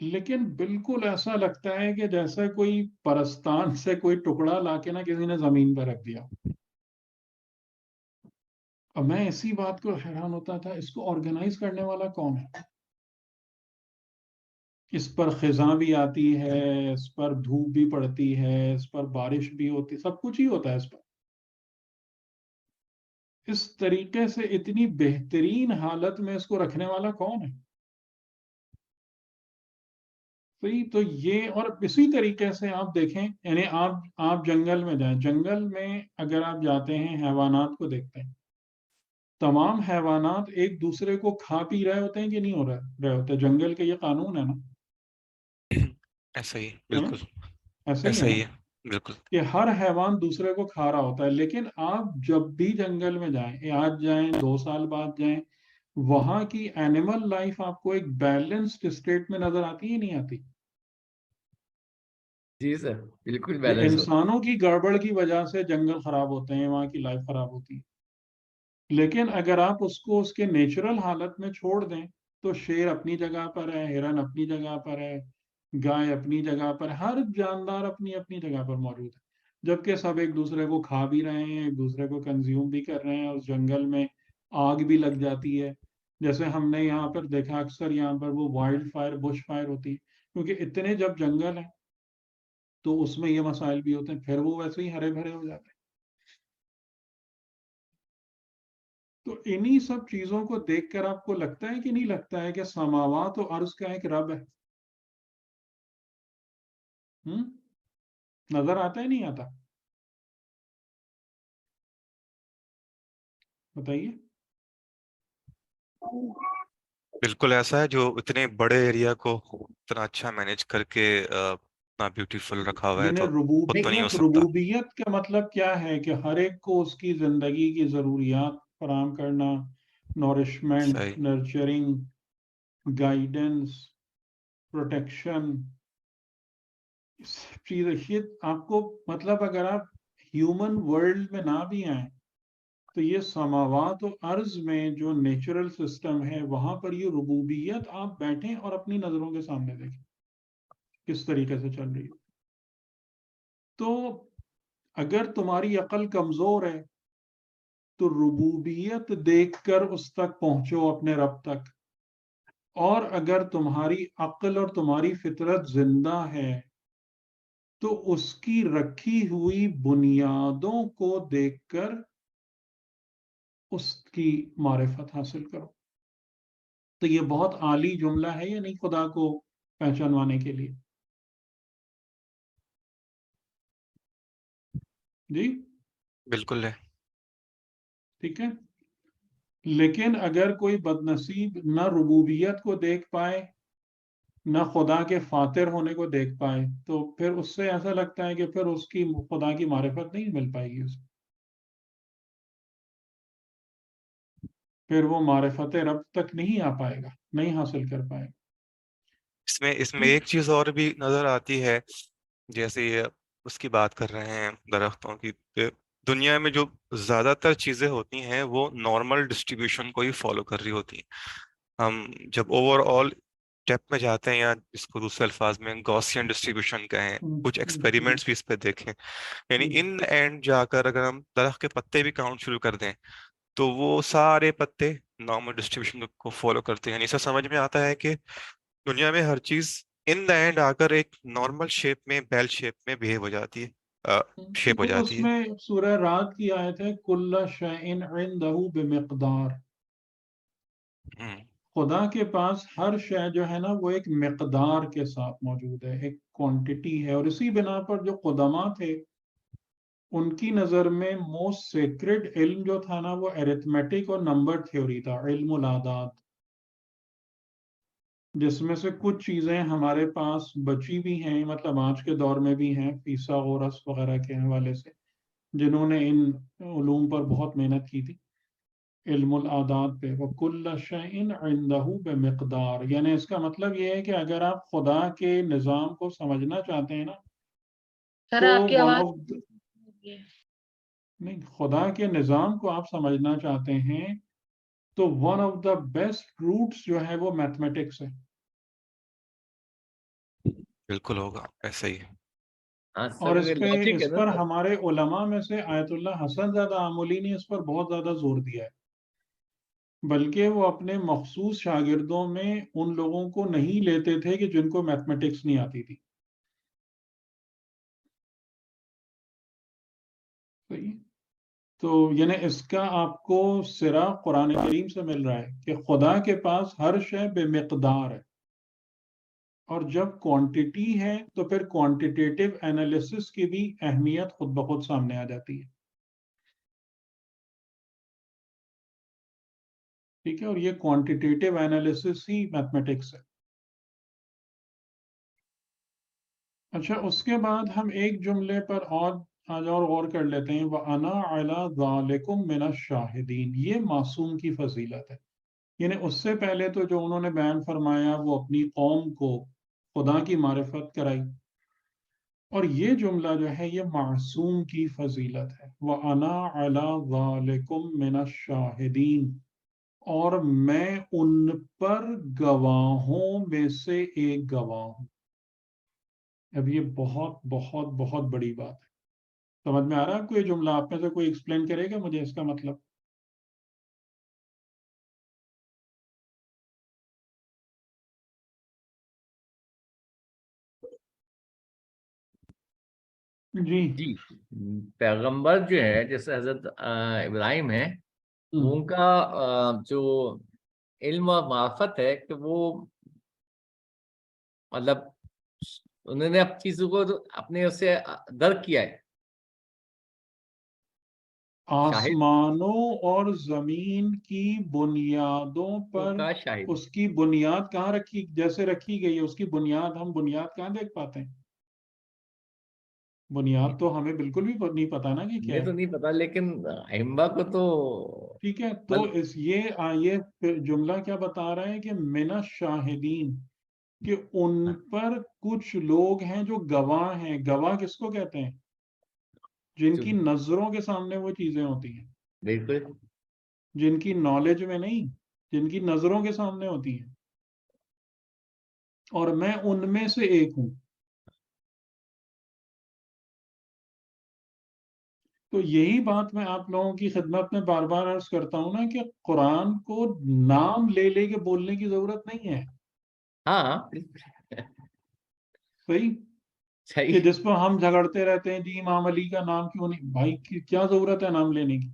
لیکن بالکل ایسا لگتا ہے کہ جیسا کوئی پرستان سے کوئی ٹکڑا لا کے نا کسی نے زمین پر رکھ دیا. اور میں اسی بات کو حیران ہوتا تھا، اس کو آرگنائز کرنے والا کون ہے؟ اس پر خزاں بھی آتی ہے، اس پر دھوپ بھی پڑتی ہے، اس پر بارش بھی ہوتی، سب کچھ ہی ہوتا ہے اس پر. اس طریقے سے اتنی بہترین حالت میں اس کو رکھنے والا کون ہے؟ صحیح. تو یہ، اور اسی طریقے سے آپ دیکھیں، یعنی آپ جنگل میں جائیں، جنگل میں اگر آپ جاتے ہیں حیوانات کو دیکھتے ہیں، تمام حیوانات ایک دوسرے کو کھا پی رہے ہوتے ہیں کہ نہیں ہو رہے ہوتے؟ جنگل کے یہ قانون ہے نا. ایسا ہی بالکل. ایسا ہی ہے ایسا نا ہی ہے بالکل. کہ ہر حیوان دوسرے کو کھا رہا ہوتا ہے. لیکن آپ جب بھی جنگل میں جائیں، آج جائیں 2 سال بعد جائیں، وہاں کی اینیمل لائف آپ کو ایک بیلنسڈ اسٹیٹ میں نظر آتی ہے نہیں آتی؟ جی سر بالکل یہ بیلنس ہوتا انسانوں کی گڑبڑ کی وجہ سے جنگل خراب ہوتے ہیں، وہاں کی لائف خراب ہوتی ہے. لیکن اگر آپ اس کو اس کے نیچرل حالت میں چھوڑ دیں تو شیر اپنی جگہ پر ہے، ہرن اپنی جگہ پر ہے، گائے اپنی جگہ پر، ہر جاندار اپنی اپنی جگہ پر موجود ہے، جبکہ سب ایک دوسرے کو کھا بھی رہے ہیں، ایک دوسرے کو کنزیوم بھی کر رہے ہیں. اس جنگل میں آگ بھی لگ جاتی ہے، جیسے ہم نے یہاں پر دیکھا اکثر یہاں پر وہ وائلڈ فائر، بش فائر ہوتی ہے، کیونکہ اتنے جب جنگل ہیں تو اس میں یہ مسائل بھی ہوتے ہیں، پھر وہ ویسے ہی ہرے بھرے ہو جاتے ہیں. تو انہی سب چیزوں کو دیکھ کر آپ کو لگتا ہے کہ نہیں لگتا ہے کہ سماوات و عرض کا ایک رب ہے؟ نظر آتا ہے نہیں آتا؟ بتائیے. بالکل ایسا ہے، جو اتنے بڑے ایریا کو اتنا اچھا مینج کر کے اتنا بیوٹیفل رکھا ہوا ہے، یعنی تو خود تو نہیں ہو ربوبیت، سکتا. ربوبیت کا مطلب کیا ہے؟ کہ ہر ایک کو اس کی زندگی کی ضروریات فراہم کرنا، نورشمنٹ، صحیح. نرچرنگ، گائیڈنس، پروٹیکشن، چیز یہ آپ کو، مطلب اگر آپ ہیومن ورلڈ میں نہ بھی آئیں تو یہ سماوات و عرض میں جو نیچرل سسٹم ہے وہاں پر یہ ربوبیت آپ بیٹھیں اور اپنی نظروں کے سامنے دیکھیں کس طریقے سے چل رہی ہے. تو اگر تمہاری عقل کمزور ہے تو ربوبیت دیکھ کر اس تک پہنچو اپنے رب تک، اور اگر تمہاری عقل اور تمہاری فطرت زندہ ہے تو اس کی رکھی ہوئی بنیادوں کو دیکھ کر اس کی معرفت حاصل کرو۔ تو یہ بہت عالی جملہ ہے یا نہیں خدا کو پہچانوانے کے لیے؟ جی بالکل ہے۔ ٹھیک ہے، لیکن اگر کوئی بدنصیب نہ ربوبیت کو دیکھ پائے نہ خدا کے فاتر ہونے کو دیکھ پائے تو پھر اس سے ایسا لگتا ہے کہ پھر اس کی خدا کی معرفت نہیں مل پائے گی اسے، پھر وہ معرفت رب تک نہیں آ پائے گا، نہیں حاصل کر پائے گا۔ اس میں ایک چیز اور بھی نظر آتی ہے، جیسے یہ اس کی بات کر رہے ہیں درختوں کی، کہ دنیا میں جو زیادہ تر چیزیں ہوتی ہیں وہ نارمل ڈسٹریبیوشن کو ہی فالو کر رہی ہوتی ہیں۔ ہم جب اوور آل ڈیپتھ میں جاتے ہیں، یا اس کو دوسرے الفاظ میں گوسین ڈسٹریبیوشن کہیں، کچھ ایکسپیریمنٹس بھی اس پہ دیکھیں، یعنی ان اینڈ جا کر اگر ہم درخت کے پتے بھی کاؤنٹ شروع کر دیں تو وہ سارے پتے نارمل ڈسٹریبیوشن کو فالو کرتے ہیں۔ یعنی اس سے سمجھ میں آتا ہے کہ دنیا میں ہر چیز ان دا اینڈ آ کر ایک نارمل شیپ میں، بیل شیپ میں بہیو ہو جاتی ہے، شیپ ہو تو اس جاتی ہے۔ میں سورہ رات کی آیت ہے کل شیء عنده بمقدار، ہم، خدا کے پاس ہر شے جو ہے نا وہ ایک مقدار کے ساتھ موجود ہے، ایک کوانٹٹی ہے، اور اسی بنا پر جو قدماء تھے ان کی نظر میں موسٹ سیکرڈ علم جو تھا نا وہ ایرتمیٹک اور نمبر تھیوری تھا، علم العادات، جس میں سے کچھ چیزیں ہمارے پاس بچی بھی ہیں، مطلب آج کے دور میں بھی ہیں، فیثاغورس وغیرہ کے حوالے سے، جنہوں نے ان علوم پر بہت محنت کی تھی، علم العادات پہ۔ وَكُلَّ شَيْءٍ عِندَهُ بِمِقْدَار، یعنی اس کا مطلب یہ ہے کہ اگر آپ خدا کے نظام کو سمجھنا چاہتے ہیں نا سر تو آپ کی ون آواز آف نہیں، خدا کے نظام کو آپ سمجھنا چاہتے ہیں تو one of the best roots جو ہے وہ میتھمیٹکس ہے۔ بالکل ہوگا ایسا ہی ہے۔ ہاں اور سر یہ لاجک ہے اس نا پر سر۔ ہمارے علماء میں سے آیت اللہ حسن زادہ آمولی نے اس پر بہت زیادہ زور دیا ہے، بلکہ وہ اپنے مخصوص شاگردوں میں ان لوگوں کو نہیں لیتے تھے کہ جن کو میتھمیٹکس نہیں آتی تھی۔ صحیح؟ تو یعنی اس کا آپ کو سرا قرآن کریم سے مل رہا ہے کہ خدا کے پاس ہر شے بے مقدار ہے، اور جب کوانٹٹی ہے تو پھر کوانٹیٹیو انالیسس کی بھی اہمیت خود بخود سامنے آ جاتی ہے۔ ٹھیک ہے، اور یہ کوانٹیٹیو انالیسس ہی میتھمیٹکس ہے۔ اچھا، اس کے بعد ہم ایک جملے پر اور آج اور غور کر لیتے ہیں، وَأَنَا عَلَىٰ ذَٰلِكُم مِّنَ الشَّاهِدِينَ، یہ معصوم کی فضیلت ہے۔ یعنی اس سے پہلے تو جو انہوں نے بیان فرمایا وہ اپنی قوم کو خدا کی معرفت کرائی، اور یہ جملہ جو ہے یہ معصوم کی فضیلت ہے، وَأَنَا عَلَىٰ ذَٰلِكُم مِّنَ الشَّاهِدِينَ، اور میں ان پر گواہوں میں سے ایک گواہ ہوں۔ اب یہ بہت بہت بہت بڑی بات ہے۔ سمجھ میں آ رہا ہے آپ کو یہ جملہ؟ آپ میں سے کوئی ایکسپلین کرے گا مجھے اس کا مطلب؟ جی جی پیغمبر جو ہے جیسے حضرت ابراہیم ہے، وہ ان کا جو علم اور معرفت ہے کہ وہ مطلب انہوں نے اب چیزوں کو اپنے اس سے درک کیا ہے۔ شاہد آسمانوں اور زمین کی بنیادوں پر کا شاہد اس کی بنیاد کہاں رکھی، جیسے رکھی گئی ہے اس کی بنیاد، ہم بنیاد کہاں دیکھ پاتے ہیں؟ بنیاد تو ہمیں بالکل بھی نہیں پتا نا کہ کیا یہ تو ہے۔ نہیں پتا، لیکن ائمہ کو تو ٹھیک ہے، تو یہ جملہ کیا بتا رہا ہے کہ من الشاہدین، کہ ان پر کچھ لوگ ہیں جو گواہ ہیں۔ گواہ کس کو کہتے ہیں؟ جن کی نظروں کے سامنے وہ چیزیں ہوتی ہیں، بالکل جن کی نالج میں نہیں، جن کی نظروں کے سامنے ہوتی ہیں، اور میں ان میں سے ایک ہوں۔ تو یہی بات میں آپ لوگوں کی خدمت میں بار بار عرض کرتا ہوں نا کہ قرآن کو نام لے لے کے بولنے کی ضرورت نہیں ہے. ہاں صحیح کہ صحیح. جس پر ہم جھگڑتے رہتے ہیں جی امام علی کا نام کیوں نہیں. بھائی کیا ضرورت ہے نام لینے کی؟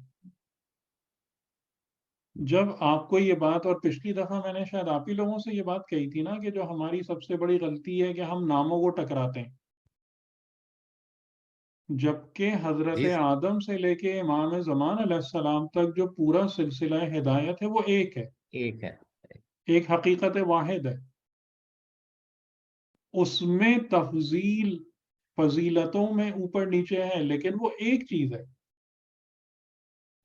جب آپ کو یہ بات، اور پچھلی دفعہ میں نے شاید آپ ہی لوگوں سے یہ بات کہی تھی نا کہ جو ہماری سب سے بڑی غلطی ہے کہ ہم ناموں کو ٹکراتے ہیں، جبکہ حضرت جی آدم سے لے کے امام زمان علیہ السلام تک جو پورا سلسلہ ہدایت ہے وہ ایک ہے، ایک ہے. ایک حقیقت واحد ہے. اس میں تفضیل فضیلتوں میں اوپر نیچے ہے، لیکن وہ ایک چیز ہے،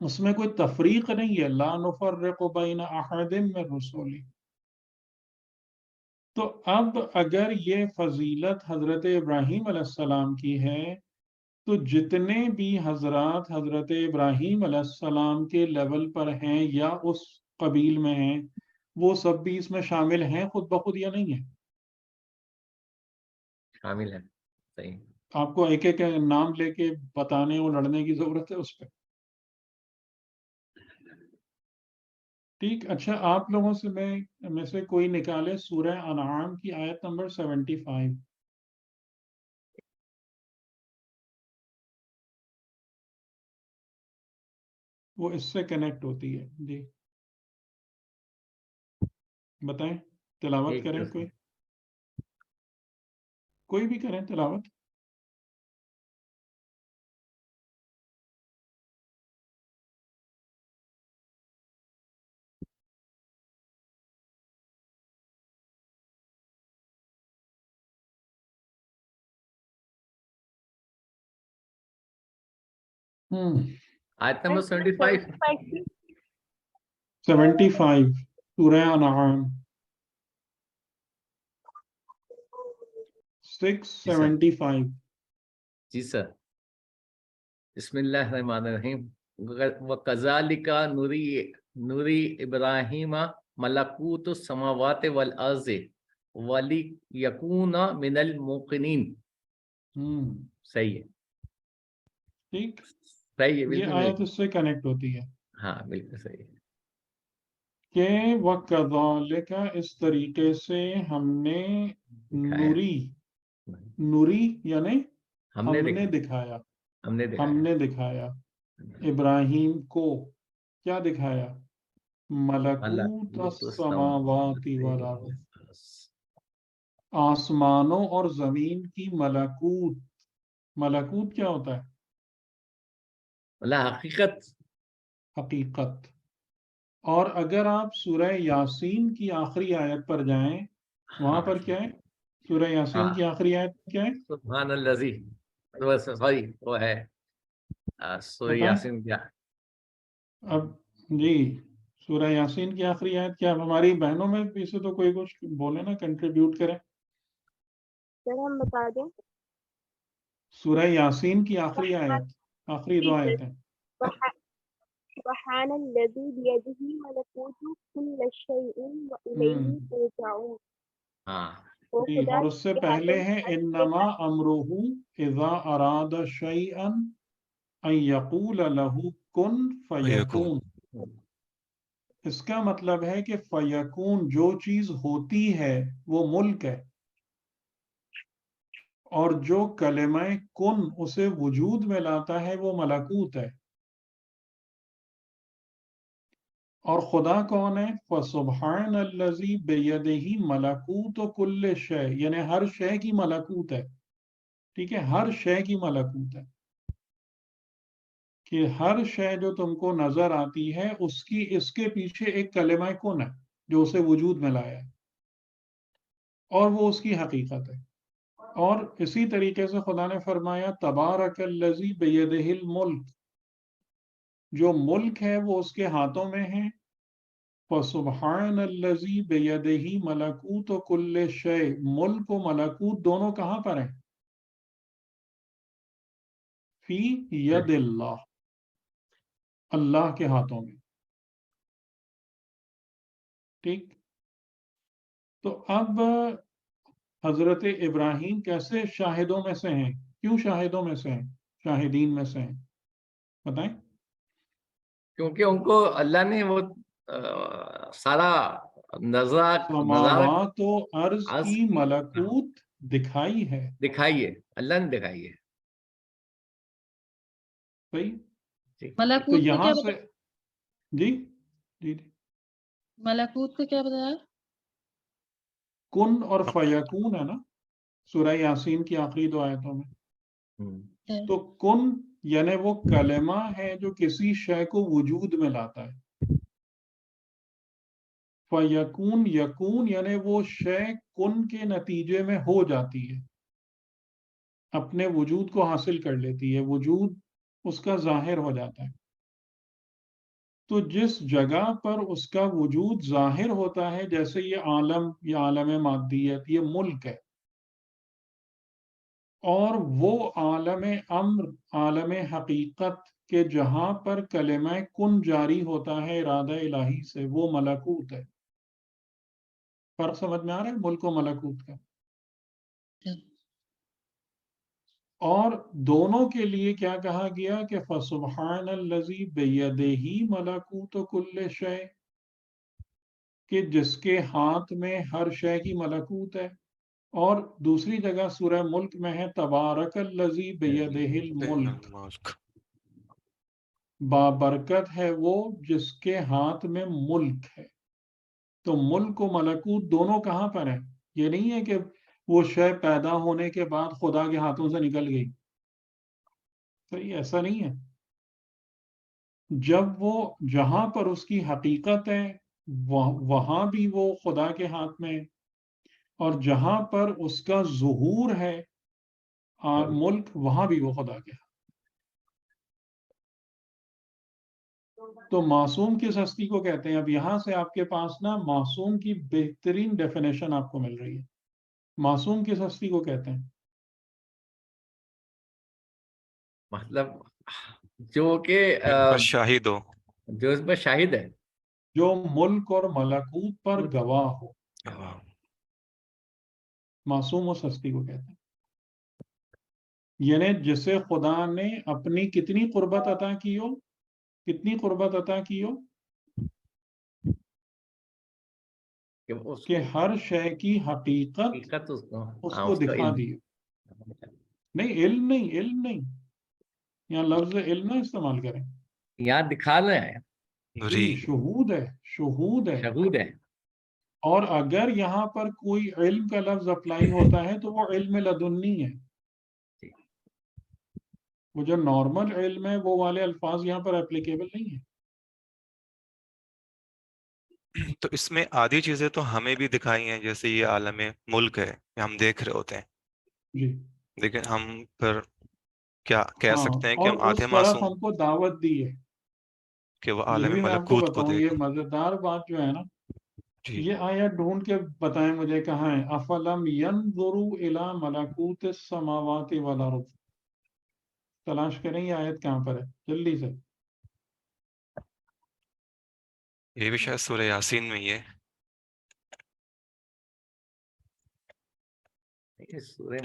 اس میں کوئی تفریق نہیں ہے. لا نفرق بین احد من رسولی. تو اب اگر یہ فضیلت حضرت ابراہیم علیہ السلام کی ہے تو جتنے بھی حضرات حضرت ابراہیم علیہ السلام کے لیول پر ہیں یا اس قبیل میں ہیں، وہ سب بھی اس میں شامل ہیں خود بخود یا نہیں ہیں؟ شامل ہے. صحیح. آپ کو ایک ایک نام لے کے بتانے اور لڑنے کی ضرورت ہے اس پہ؟ ٹھیک. اچھا، آپ لوگوں سے میں سے کوئی نکالے سورہ انعام کی آیت نمبر 75. وہ اس سے کنیکٹ ہوتی ہے. جی بتائیں، تلاوت کریں. کوئی بھی کریں تلاوت. آیت نمبر 75. 75 سورہ انعام 675. جی سر. بسم اللہ الرحمن الرحیم. وَكَذَلِكَ نُرِي إِبْرَاهِيمَ مَلَكُوتُ السَّمَاوَاتِ وَالْأَرْضِ وَلِيَكُونَ مِنَ الْمُوقِنِينَ. صحیح ہے. ٹھیک. صحیح ہے. یہ بالکل آیت صحیح. اس سے کنیکٹ ہوتی ہے ہاں بالکل صحیح ہے. کہ وَكَذَلِكَ اس طریقے سے ہم نے نوری یعنی ہم نے دکھایا ہم نے دکھایا ابراہیم کو. کیا دکھایا؟ ملکوت السماوات والارض، آسمانوں اور زمین کی ملکوت. ملکوت کیا ہوتا ہے؟ اللہ حقیقت. حقیقت. اور اگر آپ سورہ یاسین کی آخری آیت پر جائیں، وہاں پر کیا ہے؟ سورہ یاسین کی آخری آیت کیا ہے؟ سبحان الذی. سوری وہ ہے سورہ یاسین. کیا اب جی سورہ یاسین کی آخری آیت کیا؟ ہماری بہنوں میں پیچھے تو کوئی کچھ بولے نا، کنٹریبیوٹ کریں. سر ہم بتا دیں. سورہ یاسین کی آخری آیت، آخری دو آیتیں. سبحان الذی بیدہ ملکوت کل شیء والیہ ترجعون. جی، اور اس سے پہلے ہے انما امرہ اذا اراد شیئا ان یقول لہ کن فیکون. اس کا مطلب ہے کہ فیکون جو چیز ہوتی ہے وہ ملک ہے، اور جو کلمہ کن اسے وجود میں لاتا ہے وہ ملکوت ہے. اور خدا کون ہے؟ فَسُبْحَانَ الَّذِي بِيَدِهِ مَلَكُوتُ كُلِّ شَيْءٍ، یعنی ہر شے کی ملکوت ہے. ٹھیک ہے، ہر شے کی ملکوت ہے، کہ ہر شے جو تم کو نظر آتی ہے اس کے پیچھے ایک کلمہ کن ہے جو اسے وجود میں لایا ہے، اور وہ اس کی حقیقت ہے. اور اسی طریقے سے خدا نے فرمایا تبارک الذی بیدہ الملک، جو ملک ہے وہ اس کے ہاتھوں میں ہے. فَسُبْحَانَ الَّذِي بِيَدِهِ مَلَكُوتُ كُلِّ شَيْءٍ. ملک و ملکوت دونوں کہاں پر ہیں؟ فی ید اللہ، اللہ کے ہاتھوں میں. ٹھیک. تو اب حضرت ابراہیم کیسے شاہدوں میں سے ہیں؟ کیوں شاہدوں میں سے ہیں؟ شاہدین میں سے ہیں. بتائیں. کیونکہ ان کو اللہ نے وہ سارا نظارہ سماوات و عرض عرض کی ملکوت دکھائی ہے. دکھائی ہے، اللہ نے دکھائی ہے. صحیح. ٹھیک. تو ملکوت کا یہاں کیا سے جی جی جی ملکوت کا کیا بتایا؟ کن اور فیکون ہے نا سورہ یاسین کی آخری 2 آیتوں میں. ہم. تو کن یعنی وہ کلمہ ہے جو کسی شے کو وجود میں لاتا ہے. فیکون یکون یعنی وہ شے کن کے نتیجے میں ہو جاتی ہے، اپنے وجود کو حاصل کر لیتی ہے، وجود اس کا ظاہر ہو جاتا ہے. تو جس جگہ پر اس کا وجود ظاہر ہوتا ہے، جیسے یہ عالم، یہ عالم مادیت، یہ ملک ہے، اور وہ عالم امر، عالم حقیقت کے جہاں پر کلمہ کن جاری ہوتا ہے ارادہ الہی سے، وہ ملکوت ہے. فرق سمجھ میں آ رہا ہے ملک و ملکوت کا؟ اور دونوں کے لیے کیا کہا گیا کہ فسبحان الذی بیدہ ملکوت کل شیء، کہ جس کے ہاتھ میں ہر شے کی ملکوت ہے. اور دوسری جگہ سورہ ملک میں ہے تبارک الذی بیدہ الملک، بابرکت ہے وہ جس کے ہاتھ میں ملک ہے. تو ملک و ملکوت دونوں کہاں پر ہیں؟ یہ نہیں ہے کہ وہ شے پیدا ہونے کے بعد خدا کے ہاتھوں سے نکل گئی. صحیح، ایسا نہیں ہے. جب وہ جہاں پر اس کی حقیقت ہے وہاں بھی وہ خدا کے ہاتھ میں ہے، اور جہاں پر اس کا ظہور ہے ملک، وہاں بھی وہ خدا کے ہاتھ. تو معصوم کس ہستی کو کہتے ہیں؟ اب یہاں سے آپ کے پاس نا معصوم کی بہترین ڈیفینیشن آپ کو مل رہی ہے. معصوم کس ہستی کو کہتے ہیں؟ مطلب جو کہ بس شاہد ہو، جو اس پر شاہد ہے، جو ملک اور ملکوت پر گواہ ہو، معصوم اس ہستی کو کہتے ہیں. یعنی جسے خدا نے اپنی کتنی قربت عطا کی ہو، کتنی قربت عطا کی ہو کہ اس کہ ہر شے کی حقیقت حقیقت اس اس کو کو اس کا دکھا علم. دی. نہیں، علم نہیں، علم نہیں، یہاں لفظ علم نہ استعمال کریں. یہاں دکھانا ہے، نوری، شہود ہے، شہود ہے. شہود ہے. اور اگر یہاں پر کوئی علم کا لفظ اپلائی ہوتا ہے تو وہ علم لدنی ہے. وہ جو نارمل علم ہے وہ والے الفاظ یہاں پر اپلیکیبل نہیں ہیں. تو اس میں آدھی چیزیں تو ہمیں بھی دکھائی ہیں، جیسے یہ عالم ملک ہے، یہ ہم دیکھ رہے ہوتے ہیں، جی لیکن ہم پھر کیا کہہ ہاں، سکتے ہیں کہ اور ہم آدھے اس طرف معصوم ہم کو دعوت دی ہے. کہ وہ یہ عالم بھی میں آپ کو ملکوت کو بتاؤں، یہ دیکھیں. مزیدار بات جو ہے نا، جی، یہ آیت ڈھونڈ کے بتائیں مجھے کہاں ہے. افلم ینظروا الی ملکوت السماوات والارض، تلاش کریں یہ آیت کہاں پر ہے جلدی سے. یہ بھی شاید سورہ یاسین میں ہی ہے. یہ سورہ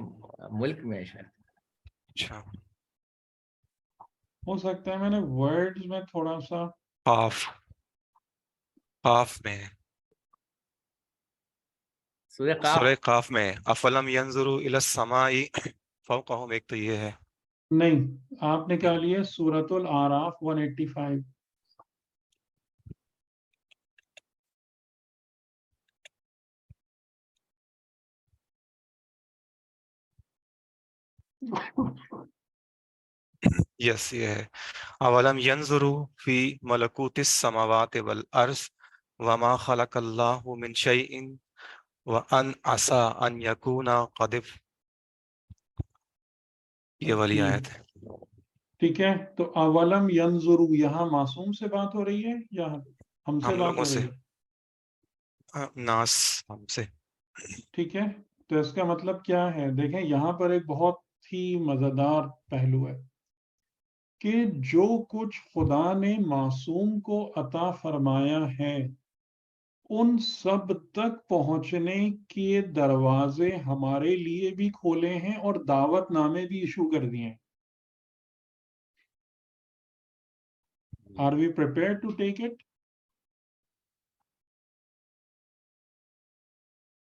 ملک میں ہے شاید. اچھا، ہو سکتا ہے میں نے ورڈز میں تھوڑا سا قاف میں ہے، سورہ قاف. سورہ قاف میں ہے. افلم ینظروا الی السماء فوقہم، ایک تو یہ ہے. نہیں، آپ نکالیے سورۃ الاعراف 185. یس، یہ ہے. اولم ینظروا فی ملکوت السماوات والارض وما خلق اللہ من شیء وان عسى ان یکون قد، یہ والی جی آیت ہے. ٹھیک ہے. تو اولم ینظروا یہاں معصوم سے بات ہو رہی ہے یا ہم سے ہم بات لوگوں ہو سے، رہی ہے؟ ناس ہم سے. ٹھیک ہے. تو اس کا مطلب کیا ہے؟ دیکھیں یہاں پر ایک بہت ہی مزیدار پہلو ہے کہ جو کچھ خدا نے معصوم کو عطا فرمایا ہے ان سب تک پہنچنے کے دروازے ہمارے لیے بھی کھولے ہیں اور دعوت نامے بھی ایشو کر دیے ہیں. Are we prepared to take it?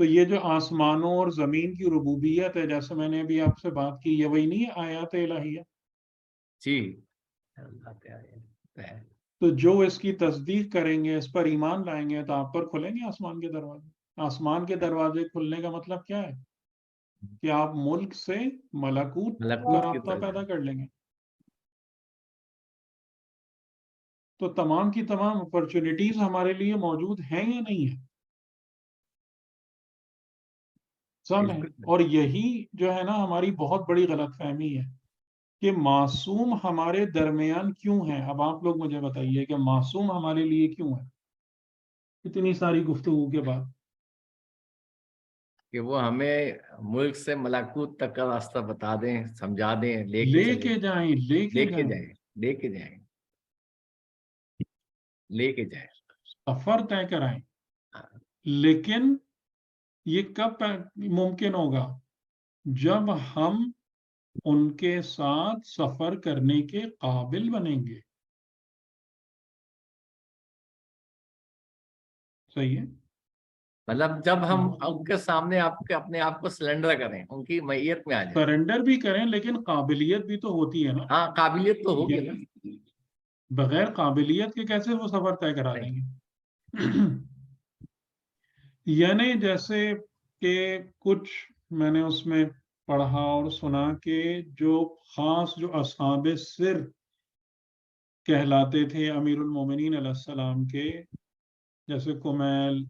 تو یہ جو آسمانوں اور زمین کی ربوبیت ہے، جیسے میں نے ابھی آپ سے بات کی، یہ وہی نہیں ہے آیات الہیہ؟ جی اللہ تعالی ہے۔ تو جو اس کی تصدیق کریں گے، اس پر ایمان لائیں گے، تو آپ پر کھلیں گے آسمان کے دروازے۔ آسمان کے دروازے کھلنے کا مطلب کیا ہے؟ کہ آپ ملک سے ملکوت کا ملکوت کی رابطہ طرف پیدا کر لیں گے۔ تو تمام کی تمام اپرچونٹیز ہمارے لیے موجود ہیں یا نہیں ہیں؟ سب ہیں۔ بالکل۔ اور یہی جو ہے نا ہماری بہت بڑی غلط فہمی ہے کہ معصوم ہمارے درمیان کیوں ہے۔ اب آپ لوگ مجھے بتائیے کہ معصوم ہمارے لیے کیوں ہے اتنی ساری گفتگو کے بعد؟ کہ وہ ہمیں ملک سے ملکوت تک کا راستہ بتا دیں، سمجھا دیں، لے لے کے کے جائیں، لے کے لے کے جائیں، جائیں، لے کے جائیں، لے کے جائیں۔ سفر طے کرائیں۔ ہاں۔ لیکن یہ کب ممکن ہوگا؟ جب ہم ان کے ساتھ سفر کرنے کے قابل بنیں گے۔ صحیح ہے؟ مطلب جب ہم ان کے سامنے اپنے آپ کو سلنڈر کریں، ان کی معیت میں آ جائیں۔ سرنڈر بھی کریں، لیکن قابلیت بھی تو ہوتی ہے نا۔ ہاں قابلیت تو ہوگی نا۔ بغیر قابلیت کے کیسے وہ سفر طے کرا دیں گے؟ یعنی جیسے کہ کچھ میں نے اس میں پڑھا اور سنا کہ جو خاص جو اصحاب سر کہلاتے تھے امیر المومنین علیہ السلام کے، جیسے کمیل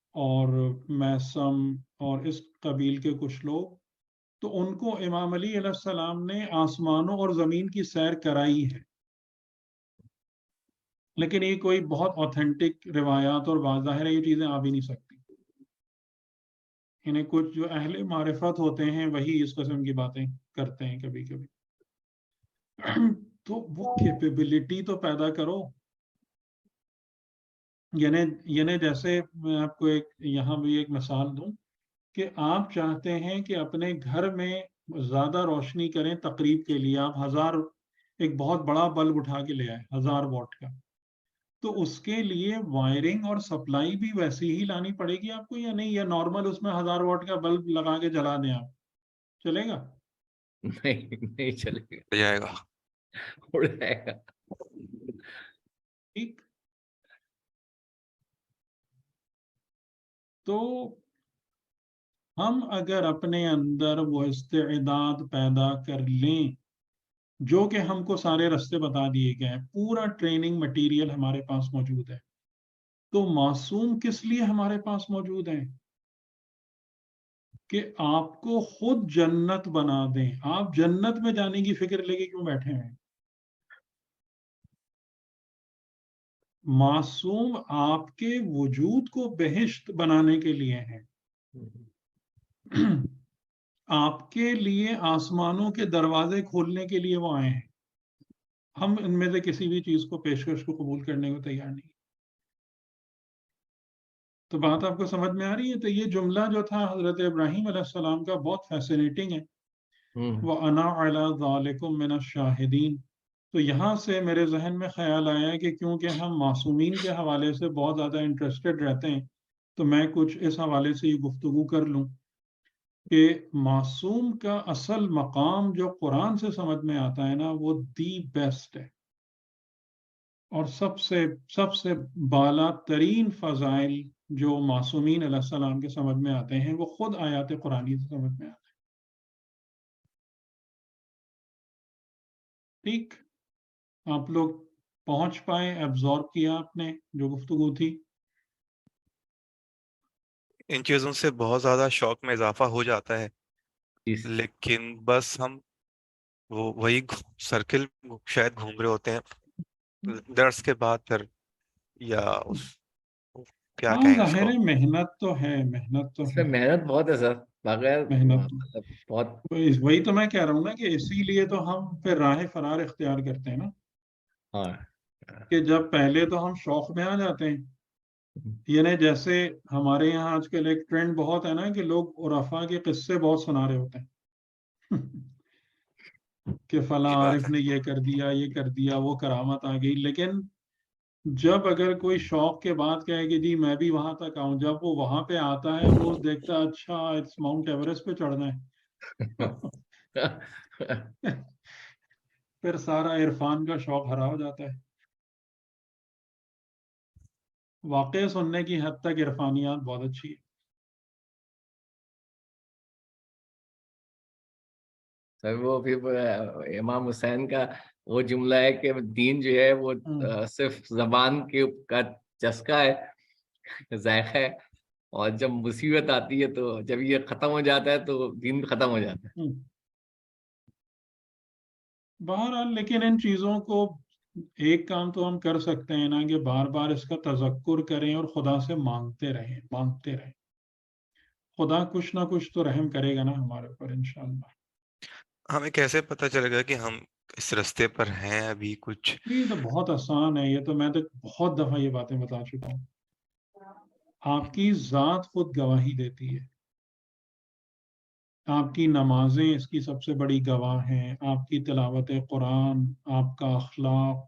اور میسم اور اس قبیل کے کچھ لوگ، تو ان کو امام علی علیہ السلام نے آسمانوں اور زمین کی سیر کرائی ہے، لیکن یہ کوئی بہت اوتھینٹک روایات اور واضح ہے، یہ چیزیں آ بھی نہیں سکتی۔ انہیں کچھ جو اہل معرفت ہوتے ہیں وہی اس قسم کی باتیں کرتے ہیں کبھی کبھی۔ تو وہ کیپیبلٹی تو پیدا کرو۔ یعنی جیسے میں آپ کو یہاں بھی ایک مثال دوں کہ آپ چاہتے ہیں کہ اپنے گھر میں زیادہ روشنی کریں تقریب کے لیے، آپ ایک بہت بڑا بلب اٹھا کے لے آئے 1000 واٹ کا، تو اس کے لیے وائرنگ اور سپلائی بھی ویسی ہی لانی پڑے گی آپ کو یا نہیں؟ یا نارمل اس میں 1000 واٹ کا بلب لگا کے جلا دیں آپ، چلے گا؟ نہیں چلے گا، ہو جائے گا۔ اڑ جائے گا۔ ٹھیک۔ تو ہم اگر اپنے اندر وہ استعداد پیدا کر لیں جو کہ ہم کو سارے راستے بتا دیے گئے ہیں، پورا ٹریننگ مٹیریل ہمارے پاس موجود ہے، تو معصوم کس لیے ہمارے پاس موجود ہیں؟ کہ آپ کو خود جنت بنا دیں۔ آپ جنت میں جانے کی فکر لے کے کیوں بیٹھے ہیں؟ معصوم آپ کے وجود کو بہشت بنانے کے لیے ہیں، آپ کے لیے آسمانوں کے دروازے کھولنے کے لیے وہ آئے ہیں۔ ہم ان میں سے کسی بھی چیز کو پیشکش کو قبول کرنے کو تیار نہیں۔ تو بات آپ کو سمجھ میں آ رہی ہے؟ تو یہ جملہ جو تھا حضرت ابراہیم علیہ السلام کا بہت فیسینیٹنگ ہے، وَأَنَا عَلَىٰ ذَلِكُم مِّنَ الشَّاهِدِينَ۔ تو یہاں سے میرے ذہن میں خیال آیا کہ کیونکہ ہم معصومین کے حوالے سے بہت زیادہ انٹرسٹڈ رہتے ہیں، تو میں کچھ اس حوالے سے یہ گفتگو کر لوں کہ معصوم کا اصل مقام جو قرآن سے سمجھ میں آتا ہے نا، وہ دی بیسٹ ہے، اور سب سے بالا ترین فضائل جو معصومین علیہ السلام کے سمجھ میں آتے ہیں وہ خود آیات قرآنی سے سمجھ میں آتے ہیں۔ ٹھیک، آپ لوگ پہنچ پائے، ایبزارب کیا آپ نے جو گفتگو تھی؟ ان چیزوں سے بہت زیادہ شوق میں اضافہ ہو جاتا ہے، لیکن بس ہم وہی سرکل شاید گھوم رہے ہوتے ہیں درس کے بعد پھر، یا کیا ہاں کہیں اس ظاہر کو۔ ہے محنت تو ہے، محنت تو اس میں ہے، محنت بہت ہے سر، بغیر محنت بہت۔ وہی تو میں کہہ رہا ہوں نا کہ اسی لیے تو ہم پھر راہ فرار اختیار کرتے ہیں نا، ہاں کہ جب پہلے تو ہم شوق میں آ جاتے ہیں۔ یعنی جیسے ہمارے یہاں آج کل ایک ٹرینڈ بہت ہے نا کہ لوگ عرفا کے قصے بہت سنا رہے ہوتے ہیں کہ فلاں یہ بات عارف ہے۔ نے یہ کر دیا، یہ کر دیا، وہ کرامت آ گئی، لیکن جب اگر کوئی شوق کے بعد کہے کہ جی میں بھی وہاں تک آؤں، جب وہ وہاں پہ آتا ہے وہ دیکھتا ہے اچھا اٹس ماؤنٹ ایوریسٹ پہ چڑھنا ہے پھر سارا عرفان کا شوق ہرا ہو جاتا ہے. واقع سننے کی حد تک عرفانیات بہت اچھی ہے. سر وہ پھر امام حسین کا وہ جملہ ہے کہ دین جو ہے وہ صرف زبان کا چسکا ہے، ذائقہ ہے، اور جب مصیبت آتی ہے تو جب یہ ختم ہو جاتا ہے تو دین ختم ہو جاتا ہے. بہرحال لیکن ان چیزوں کو ایک کام تو ہم کر سکتے ہیں نا کہ بار بار اس کا تذکر کریں اور خدا سے مانگتے رہیں. خدا کچھ نہ کچھ تو رحم کرے گا نا ہمارے اوپر انشاءاللہ. ہمیں کیسے پتہ چلے گا کہ ہم اس رستے پر ہیں ابھی کچھ؟ یہ تو بہت آسان ہے، یہ تو میں تو بہت دفعہ یہ باتیں بتا چکا ہوں. آپ کی ذات خود گواہی دیتی ہے. آپ کی نمازیں اس کی سب سے بڑی گواہ ہیں، آپ کی تلاوت قرآن، آپ کا اخلاق.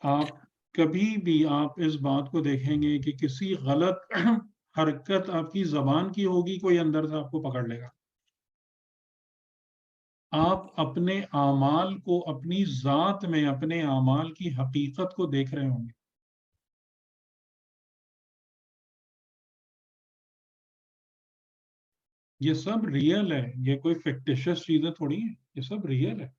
آپ کبھی بھی آپ اس بات کو دیکھیں گے کہ کسی غلط حرکت آپ کی زبان کی ہوگی، کوئی اندر سے آپ کو پکڑ لے گا. آپ اپنے اعمال کو، اپنی ذات میں اپنے اعمال کی حقیقت کو دیکھ رہے ہوں گے. یہ سب ریئل ہے، یہ کوئی فکٹیشس چیزیں تھوڑی ہیں، یہ سب ریئل ہے.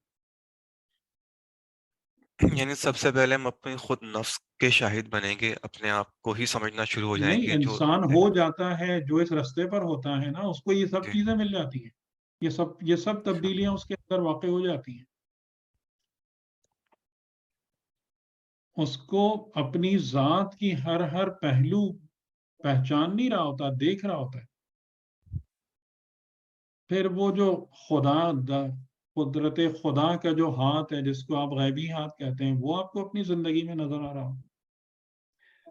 یعنی سب سے پہلے ہم اپنے خود نفس کے شاہد بنیں گے، اپنے آپ کو ہی سمجھنا شروع ہو جائیں نہیں، گے جو انسان ہو جاتا ہے جو اس رستے پر ہوتا ہے نا، اس کو یہ سب جی چیزیں مل جاتی ہیں. یہ سب تبدیلیاں اس کے اندر واقع ہو جاتی ہیں. اس کو اپنی ذات کی ہر پہلو پہچان نہیں رہا ہوتا، دیکھ رہا ہوتا ہے. پھر وہ جو قدرت خدا کا جو ہاتھ ہے، جس کو آپ غیبی ہاتھ کہتے ہیں، وہ آپ کو اپنی زندگی میں نظر آ رہا ہو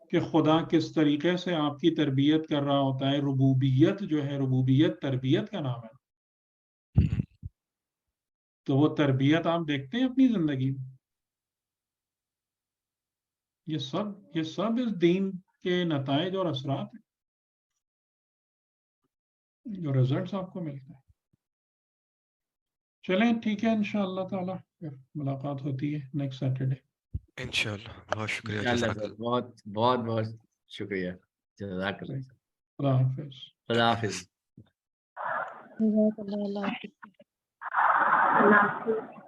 کہ خدا کس طریقے سے آپ کی تربیت کر رہا ہوتا ہے. ربوبیت جو ہے، ربوبیت تربیت کا نام ہے. تو وہ تربیت آپ دیکھتے ہیں اپنی زندگی میں. یہ سب اس دین کے نتائج اور اثرات ہیں جو رزلٹس آپ کو ملتے ہیں. چلیں ٹھیک ہے، انشاءاللہ تعالی پھر ملاقات ہوتی ہے نیکسٹ سیٹرڈے. انشاءاللہ. بہت شکریہ، انشاءاللہ جزاک سر، اللہ. بہت بہت بہت شکریہ. جزاک اللہ سر. خدا حافظ. خدا حافظ. جزاک اللہ. اللہ حافظ. اللہ حافظ.